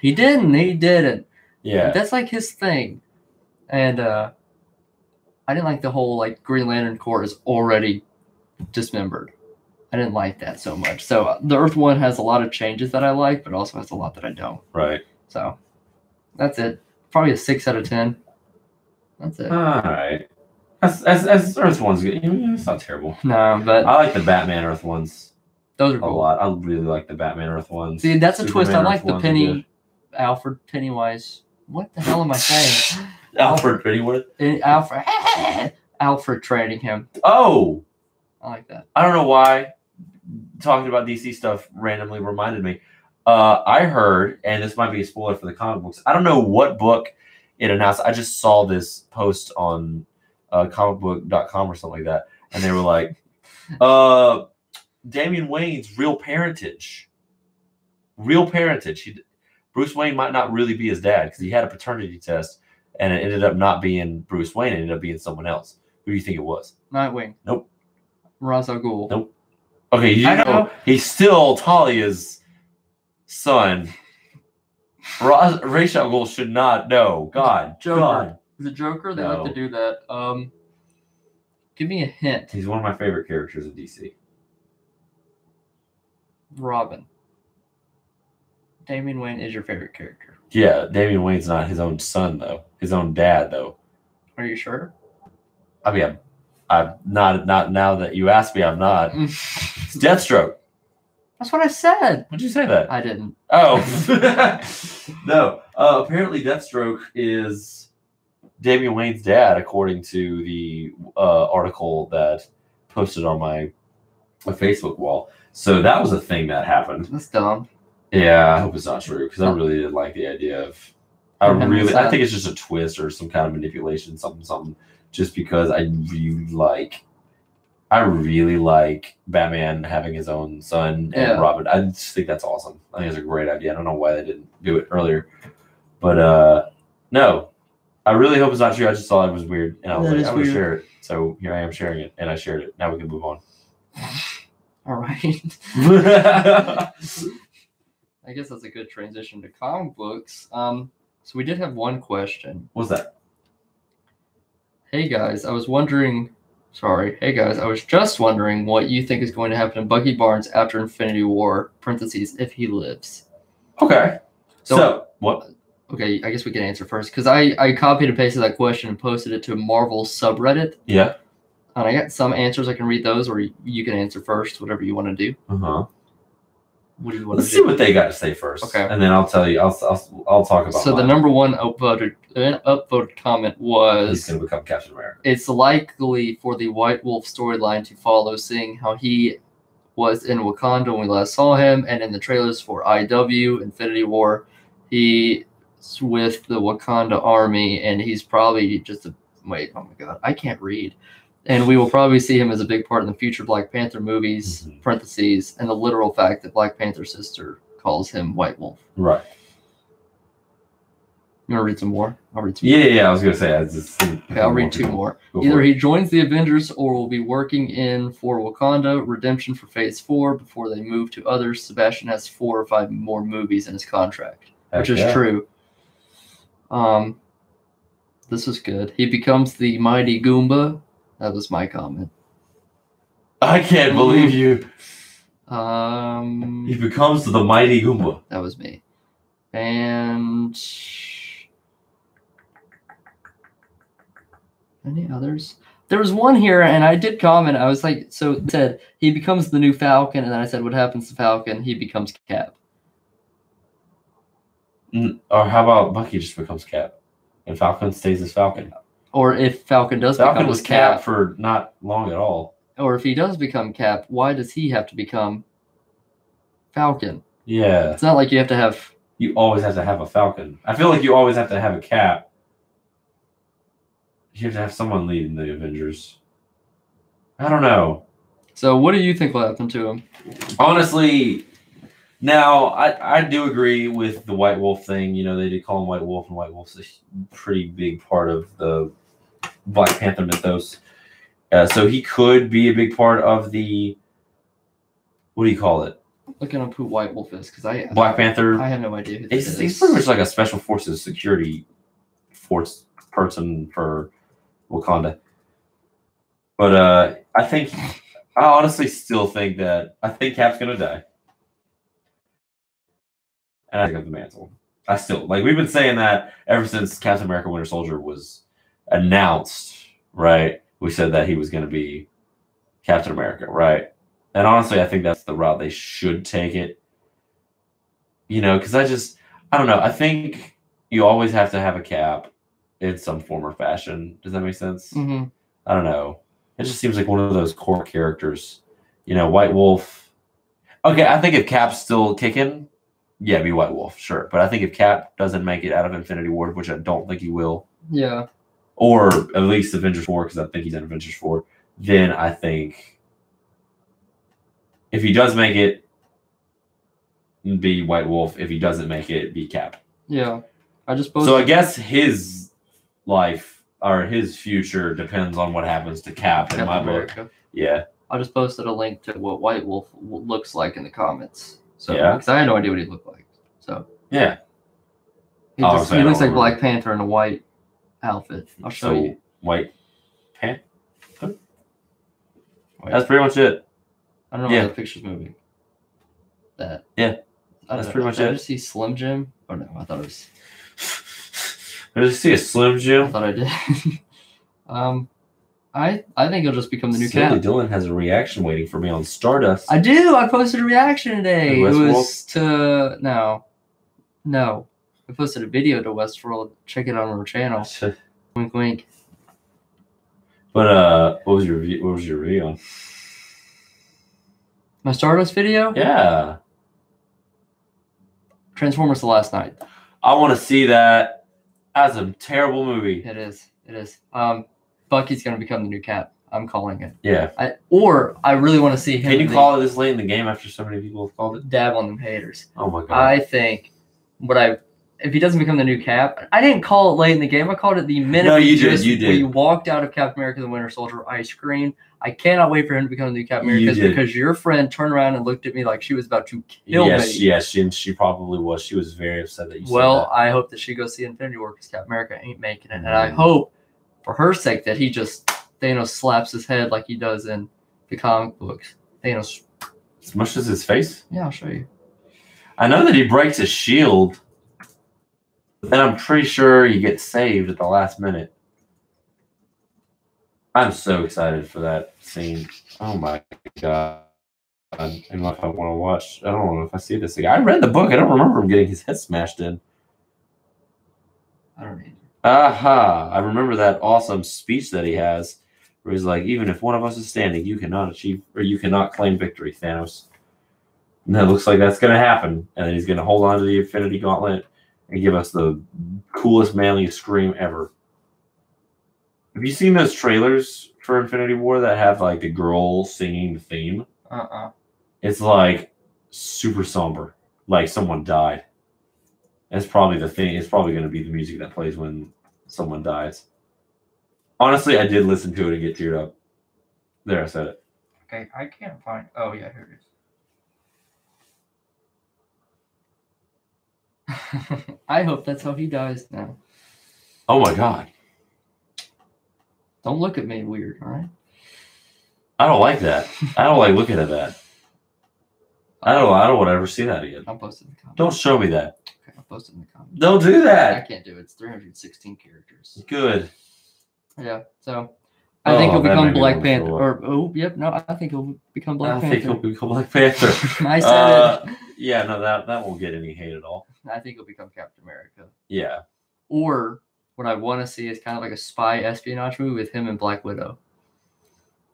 He didn't. Yeah, that's like his thing, and I didn't like the whole like Green Lantern Corps is already dismembered. I didn't like that so much. So the Earth One has a lot of changes that I like, but also has a lot that I don't. Right. So that's it. Probably a 6 out of 10. That's it. All right. As Earth One's good. It's not terrible. No, but I like the Batman Earth Ones. Those are cool. A lot. I really like the Batman Earth Ones. See, that's a twist. I like the Alfred Pennywise. What the hell am I saying? Alfred Pennyworth? Alfred training him. Oh! I like that. I don't know why talking about DC stuff randomly reminded me. I heard, and this might be a spoiler for the comic books, I don't know what book it announced. I just saw this post on comicbook.com or something like that, and they were like, Damian Wayne's real parentage. Bruce Wayne might not really be his dad because he had a paternity test, and it ended up not being Bruce Wayne. It ended up being someone else. Who do you think it was? Nightwing. Nope. Ra's al Ghul. Nope. Okay, you know he's still Talia's son. Ra's al Ghul should not know. God. Joker. God. The Joker? They like to do that. Give me a hint. He's one of my favorite characters in DC. Robin. Damian Wayne is your favorite character. Yeah, Damian Wayne's not his own son, though. His own dad, though. Are you sure? I mean, I'm not now that you asked me, I'm not. It's Deathstroke. That's what I said. When'd you say that? I didn't. Oh. No. Apparently Deathstroke is Damian Wayne's dad, according to the article that posted on my Facebook wall. So that was a thing that happened. That's dumb. Yeah, I hope it's not true, because I really didn't like the idea of... I think it's just a twist or some kind of manipulation, something. Just because I really like Batman having his own son and Robin. I just think that's awesome. I think it's a great idea. I don't know why they didn't do it earlier. But no, I really hope it's not true. I just thought it was weird. And I was like, I'm going to share it. So here I am sharing it. And I shared it. Now we can move on. All right. I guess that's a good transition to comic books. So we did have one question. What's that? Hey guys, I was just wondering what you think is going to happen to Bucky Barnes after Infinity War, parentheses, if he lives. Okay. So what? Okay, I guess we can answer first, because I copied and pasted that question and posted it to Marvel's subreddit. Yeah. And I got some answers. I can read those, or you can answer first, whatever you want to do. Uh-huh. What do you want to do? Let's see what they got to say first. Okay. And then I'll tell you, I'll talk about So mine. The number one upvoted comment was... He's going to become Captain America. It's likely for the White Wolf storyline to follow, seeing how he was in Wakanda when we last saw him, and in the trailers for IW, Infinity War, he's with the Wakanda army, and he's probably just a... Wait, oh my god, I can't read. And we will probably see him as a big part in the future Black Panther movies, parentheses, and the literal fact that Black Panther's sister calls him White Wolf. Right. You want to read some more? I'll read some Yeah, I was going to say. Okay, I'll read 2 more. Either he joins the Avengers or will be working in for Wakanda Redemption for Phase 4 before they move to others. Sebastian has 4 or 5 more movies in his contract, which is true. This is good. He becomes the Mighty Goomba. That was my comment. I can't believe you. He becomes the Mighty Goomba. That was me. And any others? There was one here, and I did comment. I was like, so it said he becomes the new Falcon, and then I said, what happens to Falcon? He becomes Cap. Or how about Bucky just becomes Cap, and Falcon stays as Falcon? Or if Falcon does Falcon become was Cap for not long at all. Or if he does become Cap, why does he have to become Falcon? Yeah. It's not like you have to have... You always have to have a Falcon. I feel like you always have to have a Cap. You have to have someone leading the Avengers. I don't know. So what do you think will happen to him? Honestly, now I do agree with the White Wolf thing. You know, they did call him White Wolf, and White Wolf's a pretty big part of the Black Panther mythos. So he could be a big part of the... What do you call it? Looking up who White Wolf is, because Black Panther. I have no idea who this is. He's pretty much like a special forces security force person for Wakanda. But I honestly still think that Cap's gonna die, and I think of the mantle. I still we've been saying that ever since Captain America: Winter Soldier was announced, right? We said that he was gonna be Captain America, right? And honestly, I think that's the route they should take it. You know, because I don't know. I think you always have to have a Cap in some form or fashion. Does that make sense? Mm-hmm. I don't know. It just seems like one of those core characters. You know, White Wolf. Okay, I think if Cap's still kicking, yeah, be White Wolf, sure. But I think if Cap doesn't make it out of Infinity War, which I don't think he will. Yeah. Or at least Avengers 4, because I think he's in Avengers 4, then I think if he does make it, be White Wolf. If he doesn't make it, be Cap. Yeah. So I guess his life or his future depends on what happens to Cap in my book. Yeah. I just posted a link to what White Wolf looks like in the comments. So yeah. Because I had no idea what he looked like. So yeah. He looks like Black Panther in a white outfit. I'll show you. White Panther? That's pretty much it. I don't know where the picture's moving. That. Yeah. That's pretty much it. Did I just see Slim Jim? Oh no, I thought it was... Did I see a Slim Jim? I thought I did. I think he'll just become the new Cap. Dylan has a reaction waiting for me on Stardust. I do. I posted a reaction today. It was to no. I posted a video to Westworld. Check it out on our channel. Wink, wink. But what was your review on? My Stardust video? Yeah. Transformers: The Last Night. I want to see that. That's a terrible movie. It is. Bucky's gonna become the new Cap. I'm calling it. Yeah. I really want to see him. Can you call it this late in the game after so many people have called it? Dab on them haters. Oh my god. I think if he doesn't become the new Cap, I didn't call it late in the game. I called it the minute you did. we walked out of Captain America: The Winter Soldier. I screamed. I cannot wait for him to become the new Captain America because your friend turned around and looked at me like she was about to kill me. Yes, she probably was. She was very upset that you said that. Well, I hope that she goes see Infinity War because Captain America ain't making it. And I hope, for her sake, that he just, Thanos slaps his head like he does in the comic books. Thanos smushes his face? Yeah, I'll show you. I know that he breaks his shield, but then I'm pretty sure he gets saved at the last minute. I'm so excited for that scene. Oh my god. I don't know if I want to watch. I don't know if I see this again. I read the book. I don't remember him getting his head smashed in. I don't either. Aha. I remember that awesome speech that he has where he's like, even if one of us is standing, you cannot claim victory, Thanos. And it looks like that's going to happen. And then he's going to hold on to the Infinity Gauntlet and give us the coolest, manliest scream ever. Have you seen those trailers for Infinity War that have like the girl singing the theme? It's like super somber, like someone died. It's probably the thing. It's probably going to be the music that plays when someone dies. Honestly, I did listen to it and get teared up. There, I said it. Okay, I can't find. Oh yeah, here it is. I hope that's how he dies now. Oh my God! Don't look at me weird, all right? I don't like that. I don't like looking at that. I don't want to ever see that again. I'll post it in the comments. Don't show me that. Okay, I'll post it in the comments. Don't do that. I can't do it. It's 316 characters. Good. Yeah, so I think he'll become Black Panther. I think he'll become Black Panther. I think he'll become Black Panther. I said it. Yeah, no, that won't get any hate at all. I think he'll become Captain America. Yeah. Or what I want to see is kind of like a spy espionage movie with him and Black Widow.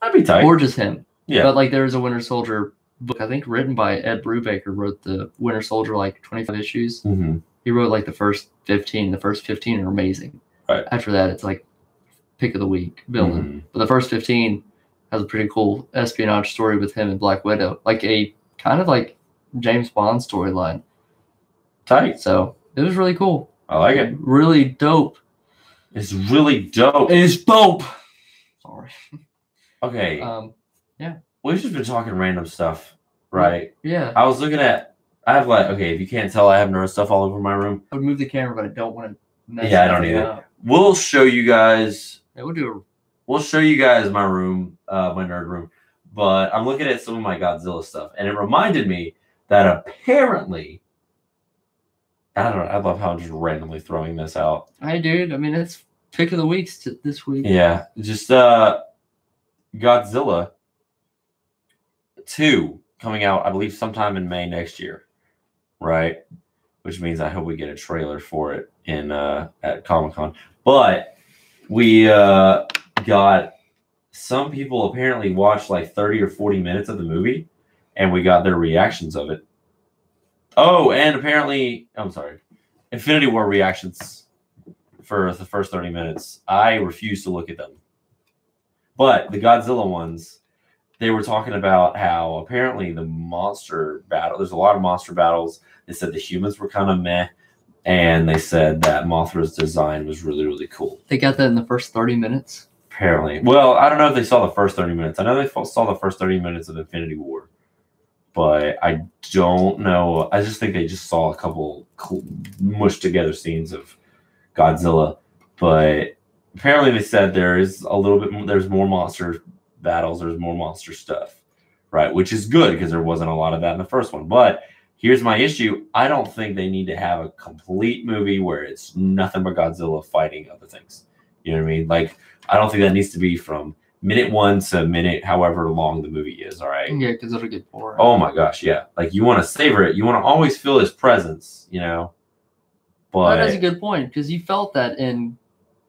That'd be tight. Or just him. Yeah. But like there's a Winter Soldier book, I think written by Ed Brubaker, wrote the Winter Soldier like 25 issues. Mm-hmm. He wrote like the first 15. The first 15 are amazing. Right. After that, it's like pick of the week villain. Mm-hmm. But the first 15 has a pretty cool espionage story with him and Black Widow, like a kind of like James Bond storyline. Tight. So it was really cool. I like it. Really dope. It's really dope. It's dope. Sorry. Okay. Yeah. We've just been talking random stuff, right? Yeah. I was looking at. I have like, okay, if you can't tell, I have nerd stuff all over my room. I would move the camera, but I don't want to mess I don't either. up. We'll show you guys. Yeah, We'll show you guys my room, my nerd room. But I'm looking at some of my Godzilla stuff, and it reminded me that apparently, I don't know. I love how I'm just randomly throwing this out. Hi, dude. I mean, it's pick of the weeks this week. Yeah, just Godzilla 2 coming out, I believe, sometime in May next year, right? Which means I hope we get a trailer for it in at Comic-Con. But we got some people apparently watched like 30 or 40 minutes of the movie, and we got their reactions of it. Oh, and apparently, I'm sorry, Infinity War reactions for the first 30 minutes. I refuse to look at them. But the Godzilla ones, they were talking about how apparently the monster battle, there's a lot of monster battles. They said the humans were kind of meh. And they said that Mothra's design was really, really cool. They got that in the first 30 minutes? Apparently. Well, I don't know if they saw the first 30 minutes. I know they saw the first 30 minutes of Infinity War. But I don't know. I just think they just saw a couple mushed together scenes of Godzilla. But apparently they said there's more monster battles, there's more monster stuff, right? Which is good because there wasn't a lot of that in the first one. But here's my issue. I don't think they need to have a complete movie where it's nothing but Godzilla fighting other things. You know what I mean? Like, I don't think that needs to be from minute 1 to minute however long the movie is, all right? Yeah, because it'll get boring. Oh my gosh, yeah. Like, you want to savor it. You want to always feel his presence, you know? But that's a good point, because you felt that in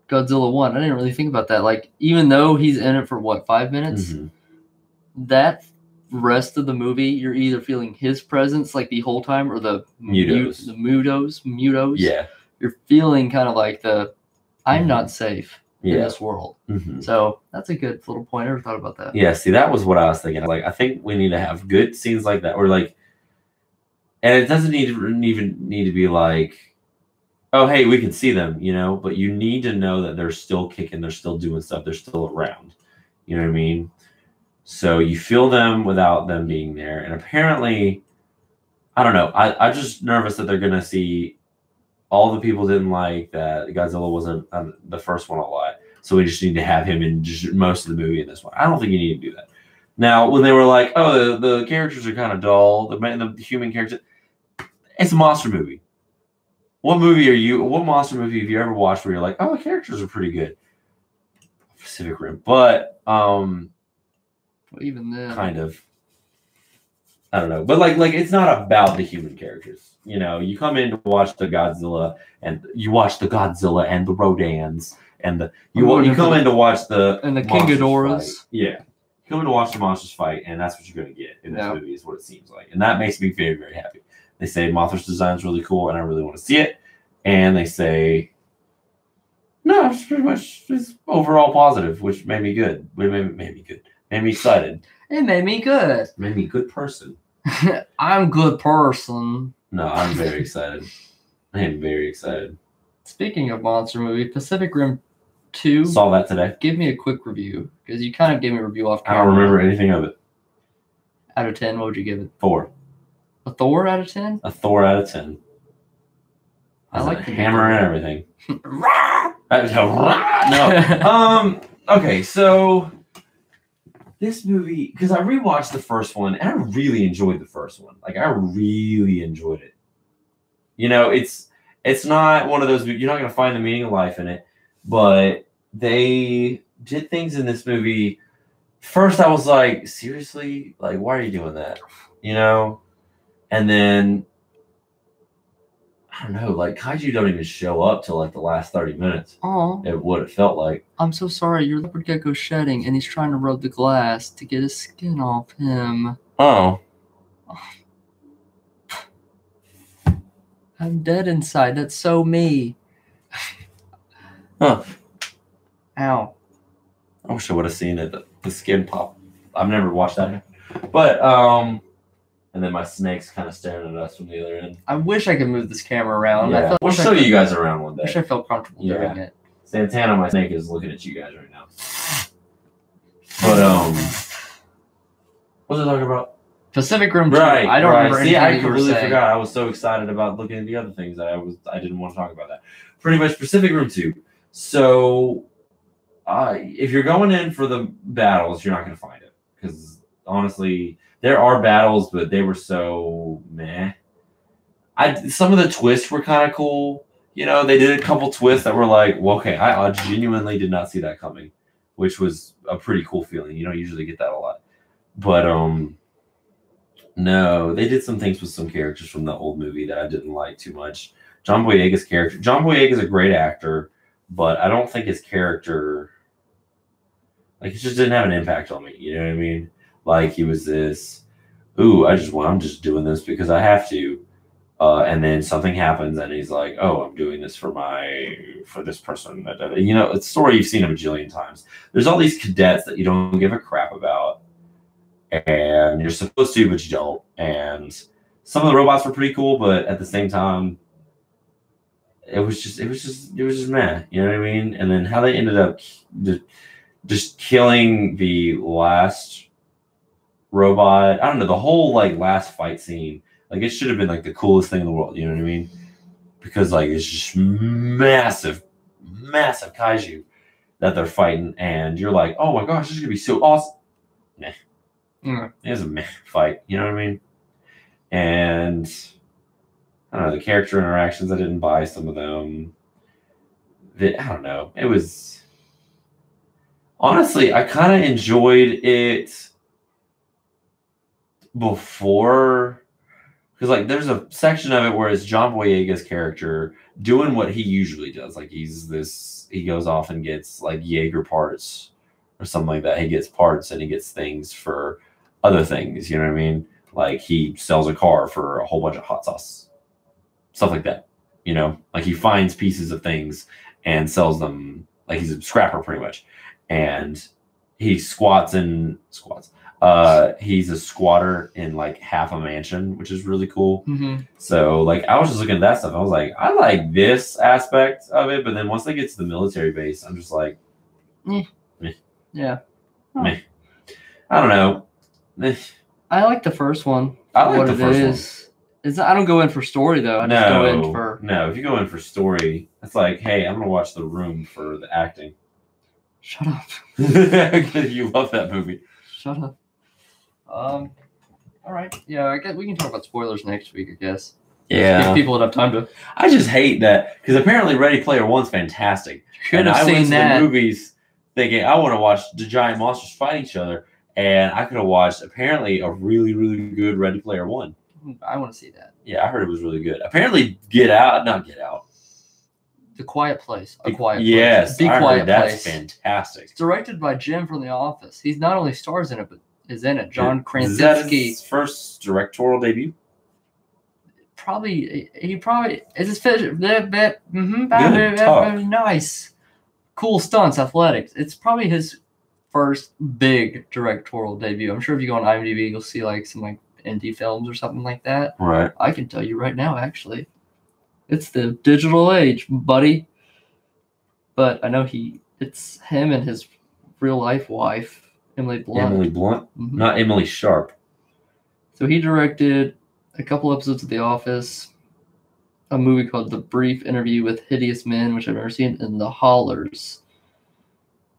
Godzilla 1. I didn't really think about that. Like, even though he's in it for, 5 minutes? Mm-hmm. That rest of the movie, you're either feeling his presence, like, the whole time, or the mutos. Yeah. You're feeling kind of like I'm not safe in this world. Mm-hmm. So that's a good little point. I never thought about that. Yeah, see, that was what I was thinking. Like, I think we need to have good scenes like that, or like, and it doesn't even need to be like, oh, hey, we can see them, you know, but you need to know that they're still kicking, they're still doing stuff, they're still around. You know what I mean? So you feel them without them being there. And apparently, I don't know, I'm just nervous that they're going to see all the people didn't like that Godzilla wasn't the first one a lot. So we just need to have him in just most of the movie in this one. I don't think you need to do that. Now, when they were like, oh, the characters are kind of dull, the human characters, it's a monster movie. What monster movie have you ever watched where you're like, oh, the characters are pretty good? Pacific Rim. But, even then, kind of. I don't know. But like it's not about the human characters. You know, you come in to watch the Godzilla and you watch the Godzilla and the Rodans and you come in to watch the King Ghidorahs. Yeah. You come in to watch the monsters fight, and that's what you're going to get in this movie, is what it seems like. And that makes me very, very happy. They say Mothra's design is really cool, and I really want to see it. And they say, no, it's pretty much it's overall positive, which made me good. Made me excited. It made me good. Made me a good person. I'm a good person. No, I'm very excited. I am very excited. Speaking of monster movie, Pacific Rim 2. Saw that today. Give me a quick review, because you kind of gave me a review off camera. I don't remember anything of it. Out of 10, what would you give it? 4. A Thor out of 10? A Thor out of 10. I like the hammer and everything. No. Okay, so this movie, because I rewatched the first one and I really enjoyed the first one. Like, I really enjoyed it. You know, it's not one of those, you're not going to find the meaning of life in it, but they did things in this movie. First, I was like, seriously? Like, why are you doing that? You know? And then, I don't know, like, kaiju don't even show up till, like, the last 30 minutes. Oh. What it felt like. I'm so sorry. Your leopard gecko's shedding, and he's trying to rub the glass to get his skin off him. Oh. I'm dead inside. That's so me. Huh. Ow. I wish I would have seen it. The skin pop. I've never watched that. But, and then my snake's kind of staring at us from the other end. I wish I could move this camera around. Yeah. We'll show you guys around one day. I wish I felt comfortable doing it. Santana, my snake, is looking at you guys right now. But, what was I talking about? Pacific Rim 2. Right, I don't remember anything. I completely forgot. I was so excited about looking at the other things that I didn't want to talk about that. Pretty much Pacific Rim 2. So, if you're going in for the battles, you're not going to find it. Because, honestly, there are battles, but they were so meh. Some of the twists were kind of cool. You know, they did a couple twists that were like, well, okay, I genuinely did not see that coming, which was a pretty cool feeling. You don't usually get that a lot. But, no, they did some things with some characters from the old movie that I didn't like too much. John Boyega's character. John Boyega is a great actor, but I don't think his character, like, it just didn't have an impact on me. You know what I mean? Like, he was this, I'm just doing this because I have to. And then something happens and he's like, oh, I'm doing this for this person. You know, it's a story you've seen a bajillion times. There's all these cadets that you don't give a crap about. And you're supposed to, but you don't. And some of the robots were pretty cool, but at the same time, it was just meh. You know what I mean? And then how they ended up just killing the last robot. I don't know, the whole like last fight scene. Like, it should have been like the coolest thing in the world. You know what I mean? Because like it's just massive kaiju that they're fighting, and you're like, oh my gosh, this is gonna be so awesome. Nah. It was a meh fight, you know what I mean? And I don't know, the character interactions, I didn't buy some of them. I don't know. It was, honestly, I kind of enjoyed it before, because like there's a section of it where it's John Boyega's character doing what he usually does. Like, he goes off and gets like Jaeger parts or something like that. He gets parts and he gets things for other things, you know what I mean? Like, he sells a car for a whole bunch of hot sauce, stuff like that. You know, like, he finds pieces of things and sells them. Like, he's a scrapper pretty much, and he he's a squatter in like half a mansion, which is really cool. Mm-hmm. So like, I was just looking at that stuff. I was like, I like this aspect of it, but then once they get to the military base, I'm just like, meh. Yeah. Oh. Meh. I don't know. I like the first one. I like the first one. I don't go in for story though. I just go in for. No, if you go in for story, it's like, hey, I'm gonna watch The Room for the acting. Shut up. You love that movie. Shut up. All right. Yeah, I guess we can talk about spoilers next week, I guess. Yeah. Give people enough time to. I just hate that, because apparently Ready Player One's fantastic. Should have seen that. I went to the movies thinking I want to watch the giant monsters fight each other, and I could have watched apparently a really, really good Ready Player One. I want to see that. Yeah, I heard it was really good. Apparently, not Get Out. The Quiet Place. A Quiet Place. Yes, Be Quiet Place. That's fantastic. It's directed by Jim from The Office. He's not only stars in it, but is in it. John Krasinski. Is that his first directorial debut? He probably is his fish. Nice, cool stunts, athletics. It's probably his first big directorial debut. I'm sure if you go on IMDb, you'll see like some like indie films or something like that. Right. I can tell you right now, actually. It's the digital age, buddy. But I know it's him and his real life wife, Emily Blunt. Emily Blunt? Not Emily Sharp. So he directed a couple episodes of The Office, a movie called The Brief Interview with Hideous Men, which I've never seen, and The Hollers,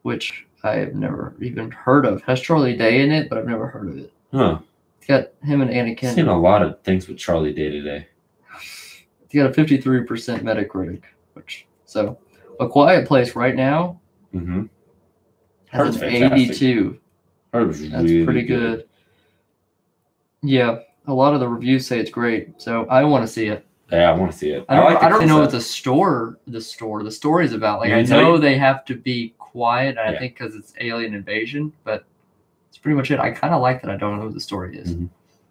which I have never even heard of. It has Charlie Day in it, but I've never heard of it. Huh. It's got him and Anna Kendrick. I've seen a lot of things with Charlie Day today. It's got a 53% Metacritic, so A Quiet Place right now has an 82. That's really pretty good. Yeah, a lot of the reviews say it's great, so I want to see it. Yeah, I want to see it. I don't know what the story is about. Like, I know they have to be quiet, and I think because it's alien invasion, but it's pretty much it. I kind of like that I don't know what the story is.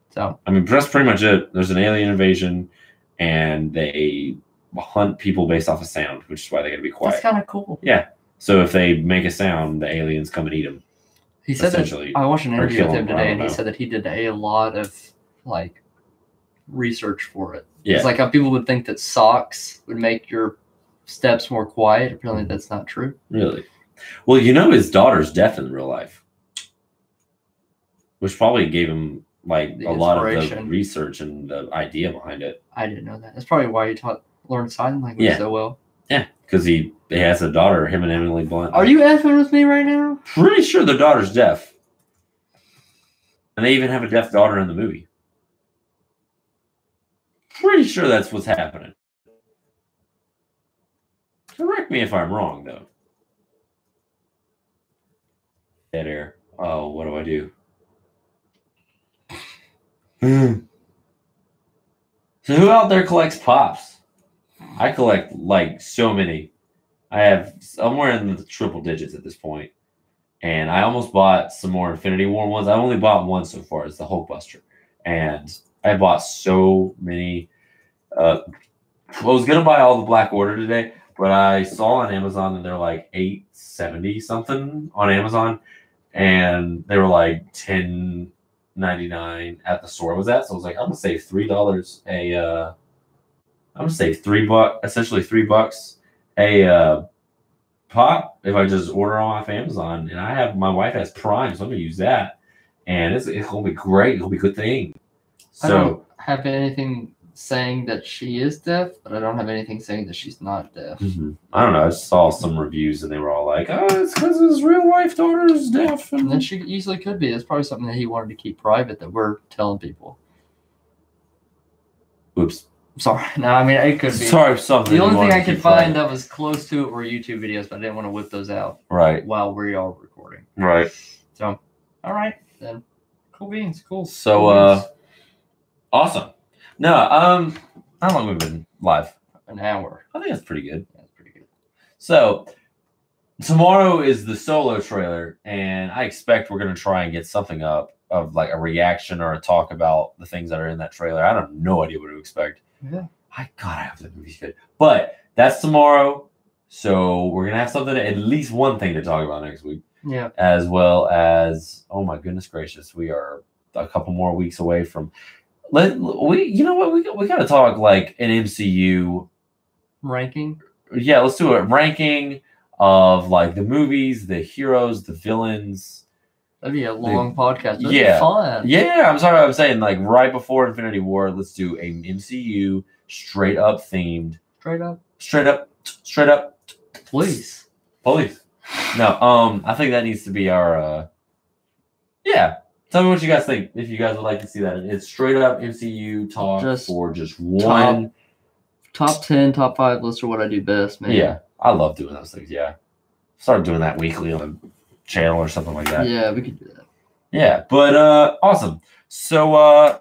So I mean, that's pretty much it. There's an alien invasion, and they hunt people based off of sound, which is why they got to be quiet. That's kind of cool. Yeah. So if they make a sound, the aliens come and eat them. He said that I watched an interview with him today, and he said that he did a lot of like research for it. Yeah. It's like how people would think that socks would make your steps more quiet. Apparently, that's not true. Really? Well, his daughter's deaf in real life, which probably gave him like a lot of the research and the idea behind it. I didn't know that. That's probably why he learned sign language so well. Yeah, because he has a daughter, him and Emily Blunt. Are you effing with me right now? Pretty sure their daughter's deaf. And they even have a deaf daughter in the movie. Pretty sure that's what's happening. Correct me if I'm wrong, though. Dead air. Oh, what do I do? So who out there collects Pops? I collect like so many. I have somewhere in the triple digits at this point. And I almost bought some more Infinity War ones. I only bought one so far. It's the Hulkbuster. And I bought so many. I was going to buy all the Black Order today, but I saw on Amazon that they're like $8.70 something on Amazon. And they were like $10.99 at the store I was at. So I was like, I'm going to save $3 I'm going to save $3, essentially $3 a pop if I just order off Amazon. And my wife has Prime, so I'm going to use that. And it's going to be great. It'll be a good thing. So I don't have anything saying that she is deaf, but I don't have anything saying that she's not deaf. I don't know. I saw some reviews and they were all like, oh, it's because his real life daughter is deaf. And then she easily could be. It's probably something that he wanted to keep private that we're telling people. Oops. Sorry. No, I mean, it could be. Sorry, something. The only thing I could find that was close to it were YouTube videos, but I didn't want to whip those out. Right. While we are recording. Right. So, all right then. Cool beans. Cool. So, cool beans. Awesome. No, how long have we been live? An hour. I think that's pretty good. Yeah, that's pretty good. So, tomorrow is the Solo trailer, and I expect we're going to try and get something up of like a reaction or a talk about the things that are in that trailer. I have no idea what to expect. Yeah. I hope that movie's good. But that's tomorrow, so we're going to have something, at least one thing to talk about next week. Yeah. As well as, oh my goodness gracious, we are a couple more weeks away from... you know what? We got to talk like an MCU ranking. Yeah, let's do a ranking of like the movies, the heroes, the villains. That'd be a long podcast. That'd be fun. Yeah, I'm saying like right before Infinity War, let's do a MCU straight up themed. Straight up. Police. No, I think that needs to be our. Yeah. Tell me what you guys think. If you guys would like to see that, it's straight up MCU talk for just one top 10, top 5 list of what I do best, man. Yeah, I love doing those things. Yeah, start doing that weekly on the channel or something like that. Yeah, we could do that. Yeah, but awesome. So,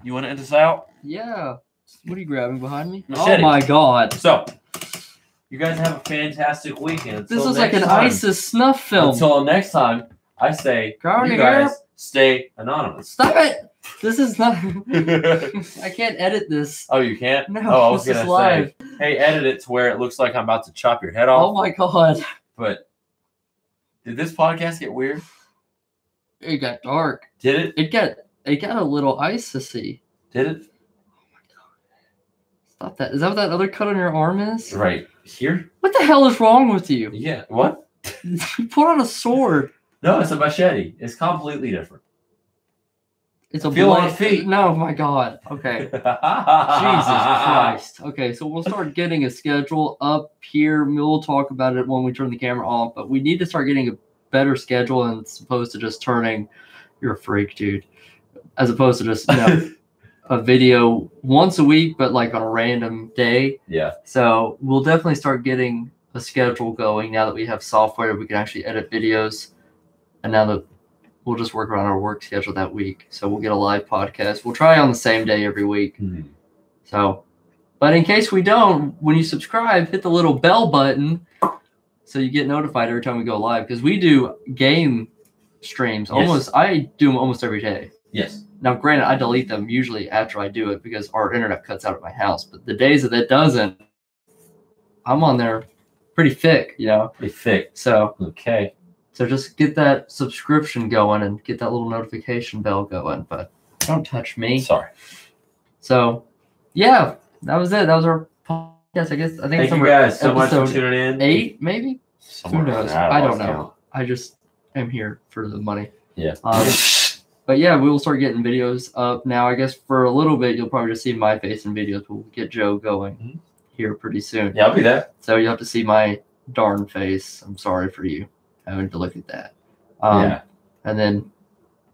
you want to end us out? Yeah. What are you grabbing behind me? Machete. Oh my God! So, you guys have a fantastic weekend. This is like an ISIS snuff film. Until next time, I say, you guys stay anonymous. Stop it! This is not. I can't edit this. Oh, you can't? No, I was this is gonna live. say, hey, edit it to where it looks like I'm about to chop your head off. Oh my God! But did this podcast get weird? It got dark. Did it? It got a little ISIS-y. Did it? Oh my God! Stop that. Is that what that other cut on your arm is? Right here. What the hell is wrong with you? Yeah. What? You pulled out a sword. No, it's a machete. It's completely different. It's a feel on blade. feet. No, my God. Okay. Jesus Christ. Okay, so we'll start getting a schedule up here. We'll talk about it when we turn the camera off, but we need to start getting a better schedule and as opposed to just turning. You're a freak, dude. As opposed to just a video once a week, but like on a random day. Yeah. So we'll definitely start getting a schedule going now that we have software. We can actually edit videos, and now that we'll just work around our work schedule that week. So we'll get a live podcast. We'll try on the same day every week. Mm-hmm. So, but in case we don't, when you subscribe, hit the little bell button so you get notified every time we go live. Because we do game streams. Yes. I do them almost every day. Yes. Now, granted, I delete them usually after I do it because our internet cuts out at my house. But the days that it doesn't, I'm on there pretty thick, Pretty thick. So, okay. So just get that subscription going and get that little notification bell going. But don't touch me. Sorry. So, yeah, that was it. That was our podcast. I think Thank you guys so much for tuning in. 8, maybe? Somewhere Who knows? I don't know. I just am here for the money. Yeah. But yeah, we will start getting videos up now. I guess for a little bit, you'll probably just see my face in videos. But we'll get Joe going here pretty soon. Yeah, I'll be there. So you'll have to see my darn face. I'm sorry for you having to look at that. Yeah. And then,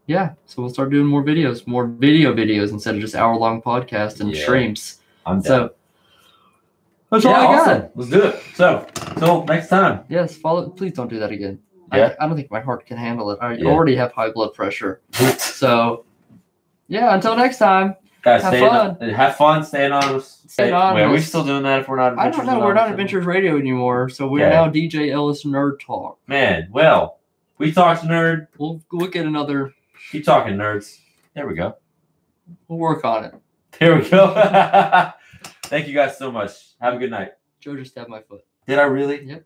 so we'll start doing more videos, more video videos instead of just hour-long podcasts and streams. I'm down. So that's all I got. Awesome. Let's do it. So, until next time. Yes, please don't do that again. Yeah. I don't think my heart can handle it. I already have high blood pressure. So, until next time. Guys, have fun. Stay anonymous. Stay anonymous. Wait, are we still doing that if we're not Adventures? I don't know. We're not Adventures Radio anymore. So we're now DJ Ellis Nerd Talk. Man, well, we talked nerd. We'll get another. Keep talking, nerds. There we go. We'll work on it. There we go. Thank you guys so much. Have a good night. Joe just stabbed my foot. Did I really? Yep.